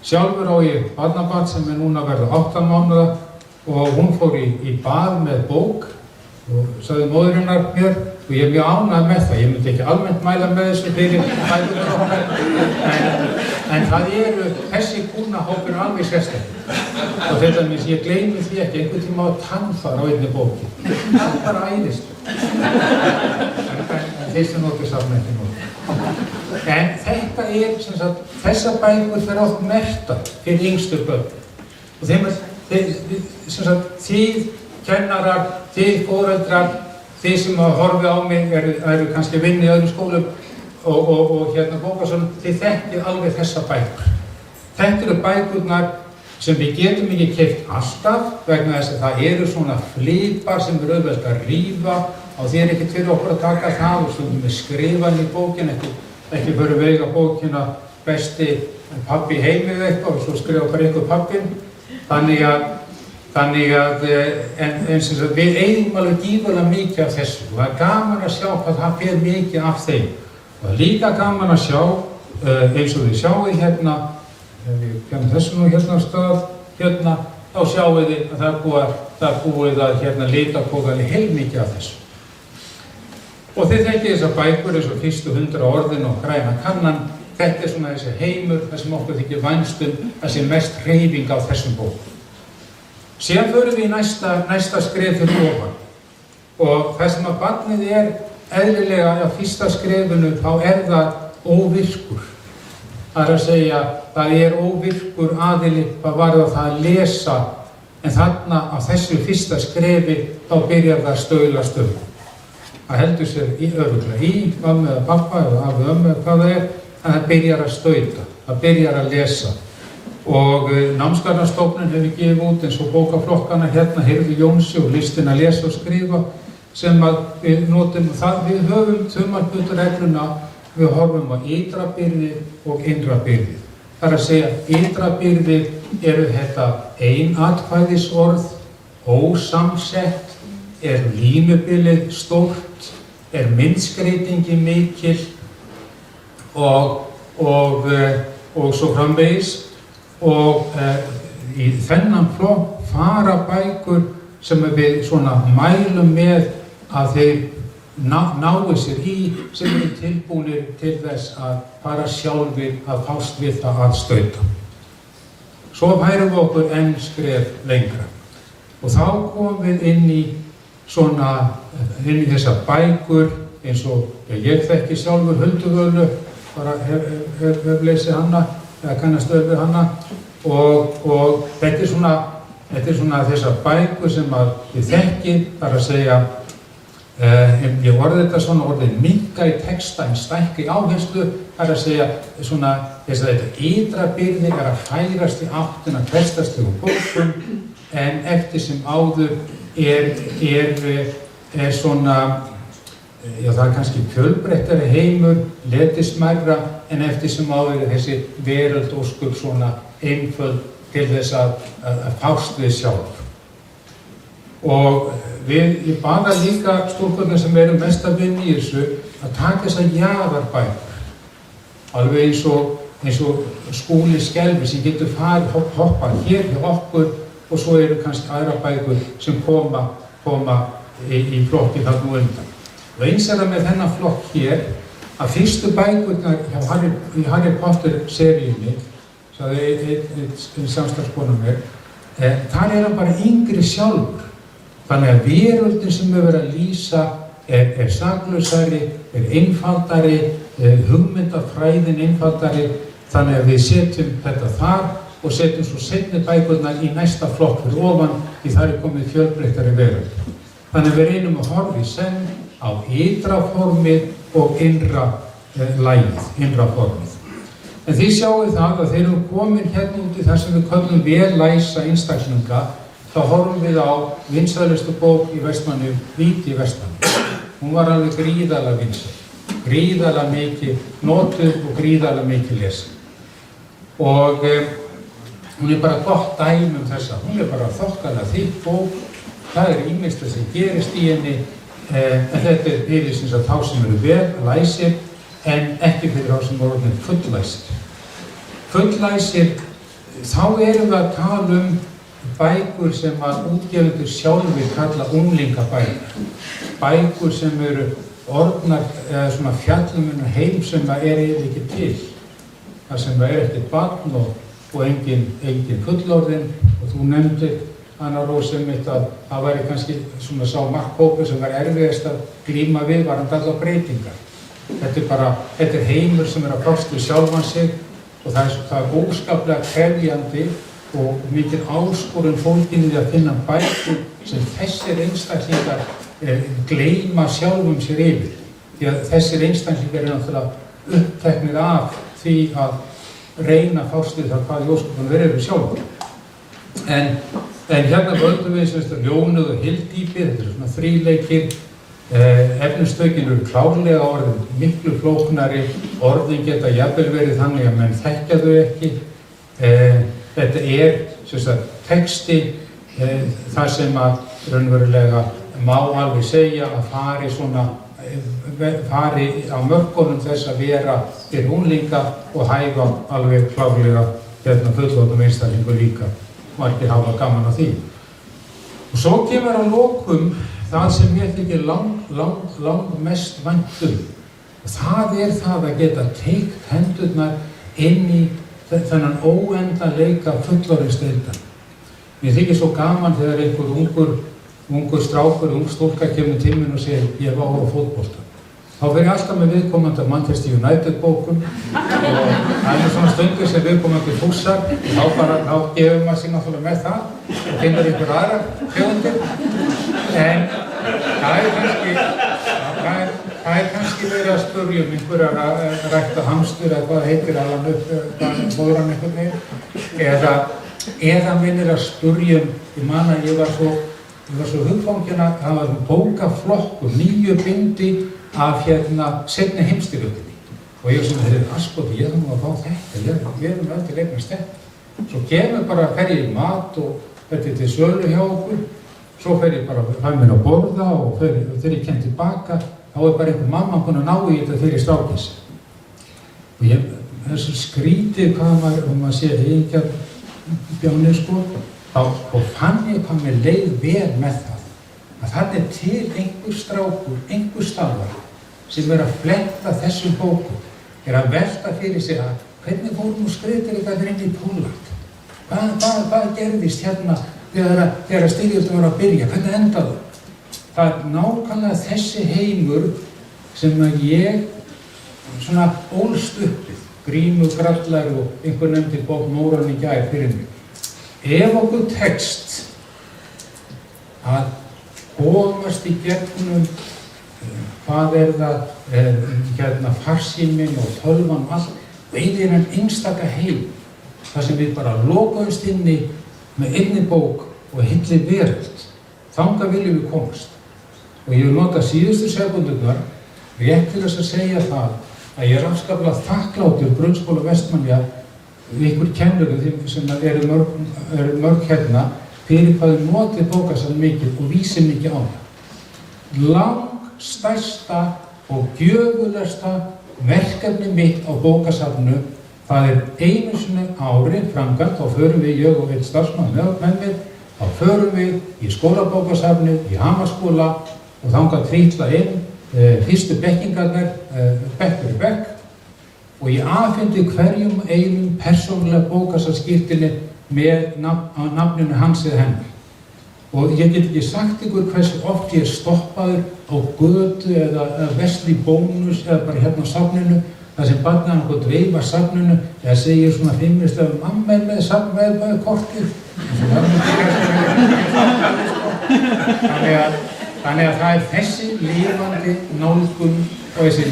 Sjálfur á ég barnabarn sem núna verður 8 mánuða, og hún fór í bað með bók og sagði móðurinnar mér, og ég mjög ánægð með það. Ég myndi ekki almennt mæla með þessu fyrir bækurnar okkar, en það þessi kúnahópur alveg sérstaklega. Og þetta ég gleymi því ekki einhvern tíma á tannfar á einni bóki. Það bara æðist. En þessi notur safna ekki notur. En þetta sem sagt, þessar bækur fyrir oft merktar fyrir yngstu börn. Og sem sagt, þið kennarar, þið foreldrar, þið sem horfið á mig eru kannski vinni í öðrum skólum og hérna bókasöfnum, þið þekkið alveg þessa bækur. Þetta eru bækurnar sem við getum ekki keypt alltaf, vegna þess að það eru svona flipar sem eru auðvelt að rífa, og því ekkert fyrir okkur að taka það og stundum við skrifan í bókin, ekki fyrir vega bókina besti pabbi heimi eða eitthvað, og svo skrifa bara einhver pabbinn. Þannig að við eigum alveg gífurlega mikið af þessu, og það gaman að sjá hvað það fer mikið af þeim. Það líka gaman að sjá, eins og þið sjáið hérna, ef við kemum þessu nú hérna á stað, hérna, þá sjáið þið að það er búið að litakóða heilmikið af þessu. Og þið þekkið þessar bækur eins og fyrstu 100 orðin og græna kannan, þetta svona þessi heimur, það sem okkur þykir vænstum, þessi mest hreyfing á þessum bókum. Síðan förum við í næsta skref fyrir ofan, og það sem að barnið eðlilega á fyrsta skrefinu, þá það óvirkur. Það að segja, það óvirkur aðili hvað varðar það að lesa, en þarna á þessu fyrsta skrefi þá byrjar það að staulast um. Það heldur sér örugglega í, mamma eða pappa eða afi ömmu eða hvað það en það byrjar að stauta, það byrjar að lesa. Og Námsgagnastofnun hefur gefið út eins og bókaflokkana hérna, Heyrðu Jónsi og listin að lesa og skrifa, sem að við notum, við höfum þumalputtaregluna, við horfum á ytra byrði og innra byrði. Það að segja, ytra byrði eru þetta einatkvæðisorð, ósamsett, línubilið stórt, myndskreytingi mikil og svo framvegis. Og í þennan flokk fara bækur sem við svona mælum með að þeir nái sér í, sem eru tilbúnir til þess að fara sjálfir að fást við það að stauta. Svo færum við okkur enn skref lengra og þá komum við inn í þessar bækur eins og ég þekki sjálfur Hulduvölu, bara hef lesið hana eða kannast við hana og þetta er svona þessar bækur sem að ég þekki, þar að segja ég orði þetta svona orðið minnka í texta en stækka í áherslu, þar að segja svona þess að þetta ytra byrði að færast í áttina hversdagslegum bókum en eftir sem áður er svona já, það er kannski fjölbreyttari heimur, letismægra en eftir sem áður er þessi veröld ósköp svona einföld til þess að fást við sjálf. Og ég bana líka stúlkurnar sem eru mest að vinna í þessu að taka þessar jaðarbækur, alveg eins og Skúli Skelfi sem getur hoppað hér hjá okkur og svo eru kannski aðra bækur sem koma í flokki þarna undan. Og eins er það með þennan flokk hér að fyrstu bækurnar hjá Harry Potter seríunni, sagði einn samstarfskona mér, þar er hann bara yngri sjálfur. Þannig að veröldin sem við verðum að lýsa er saklausari, einfaldari, hugmyndafræðin einfaldari, þannig að við setjum þetta þar og setjum svo seinni bækurnar í næsta flokk fyrir ofan því þar er komið fjölbreyttari veröld. Þannig að við reynum að horfa í senn á ytra formið og innra lagið, innra formið. En þið sjáu það að þeir eru komin hérna út í það sem við köllum vel læsa einstaklinga, þá horfum við á vinsælustu bók í Vestmannaeyjum, Vít í Vestmannaeyjum. Hún var alveg gríðarlega vinsæl, gríðarlega mikið notuð og gríðarlega mikið lesin. Og hún er bara gott dæmi þessa, hún er bara þokkalega þykk bók, það er ýmislegt sem gerist í henni, en þetta er fyrir þá sem eru vel læsir, en ekki fyrir þá sem eru orðin fulllæsir. Fulllæsir, þá erum við að tala bækur sem að útgefendur sjálfir kalla unglingabækur. Bækur sem eru orðnar eða svona fjallum heim sem það er eiginlega ekki til. Það sem það er ekkert barn og engin fullorðinn og þú nefndir Anna Rós einmitt að það væri kannski svona sá markhópur sem var erfiðast að glíma við varðandi allar breytingar. Þetta er heimur sem er að fást við sjálfan sig og það er óskaplega krefjandi og mikil áskorun fólkin í að finna bækur sem þessir einstaklingar gleyma sjálfum sér yfir. Því að þessir einstaklingar eru náttúrulega uppteknir af því að reyna að fást við það hvað í óskopunum verður við sjálfum. En hérna völdum við ljónuð og hyldýpi, þetta eru svona þríleikir, efnistökin eru klárlega orðin miklu flóknari, orðin geta jafnvel verið þannig að menn þekkja þau ekki. Þetta er texti, það sem að raunverulega má alveg segja að fari á mörkunum þess að vera fyrir unglinga og hæfa alveg klárlega fullorðnum einstaklingu líka. Margir hafa gaman af því. Og svo kemur að lokum það sem mér þykir lang mest vænt og það er það að geta teygt hendurnar inn í þennan óendanleika fullorðinsdeildan. Mér þykir svo gaman þegar einhver ungur strákur, ung stúlka kemur til mín og segir ég hef áhuga á fótbolta. Þá fer ég alltaf með viðkomandi af Manchester United bókum og það er svona stundir sem viðkomandi fússar og þá gefur maður sig náttúrulega með það og finnur einhver aðra tegundir. En það er kannski verið að spurja einhverjar að rækta hamstur eða hvað heitir allan upp, fóðran einhvern veginn. Eða minnir að spurja ég man að ég var svo ég var svo hugfanginn að það var bókaflokkur, 9 bindi af seinni heimsstyrjöldinni. Og ég sem þeirri askoti, ég þarf nú að fá þetta, við erum öll til eignast þetta. Svo kemur bara hverjir mat og þetta til sölu hjá okkur. Svo fer ég bara fæ mér að borða og þegar ég kem tilbaka, þá bara einhver mamma búin að ná í þetta fyrir strákis. Og ég, þessu skrítið hvað maður sé eigingar bjánir sko, og fann ég hvað mér leið vel með það. Að það til einhver strákur, einhver staðar, sem að fletta þessum bókum, að velta fyrir sig að hvernig fórum og skriðir þetta inn í Pólland? Hvað gerðist þegar styrjöldin var að byrja? Hvernig endaði? Það nákvæmlega þessi heimur sem að ég svona ólst upp við, Grímur Grallar og einhver nefndi Bob Moran í gær fyrir mig. Ef okkur tekst að komast í gegnum hvað það, farsíminn og tölvan og allt, og einhvern einstaka heim, þar sem við bara lokuðumst inni með einni bók og heilli veröld, þangað viljum við komast. Og ég vil nota síðustu sekúndurnar rétt til þess að segja það að ég afskaplega þakklátur Grunnskóla Vestmannaeyja ykkur kennurum sem eru mörg fyrir hvað þau notið bókasafn mikið og vísi mikið á það. Langstærsta og gjöfulesta verkefni mitt á bókasafninu, það einu sinni ári framkvæmt, þá förum við, ég og einn starfsmaður með mér, þá förum við í skólabókasafnið, í Hamarsskóla og þangað trítla inn fyrstu bekkingarnir, bekk fyrir bekk, og ég afhendi hverjum einum persónulega bókasafnsskírteini með nafninu hans eða hennar. Og ég get ekki sagt ykkur hversu oft ég stoppaður á götu eða versli bónus eða bara hérna á safninu, þar sem barnið hann dveifar safninu eða segir svona fimmistlega mamma með safn með kortið. Þannig að það þessi lifandi nálgun og þessi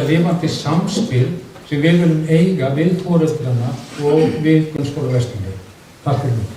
lifandi samspil sem við viljum eiga við foreldrana og við Grunnskóla Vestmannaeyja. Takk fyrir mig.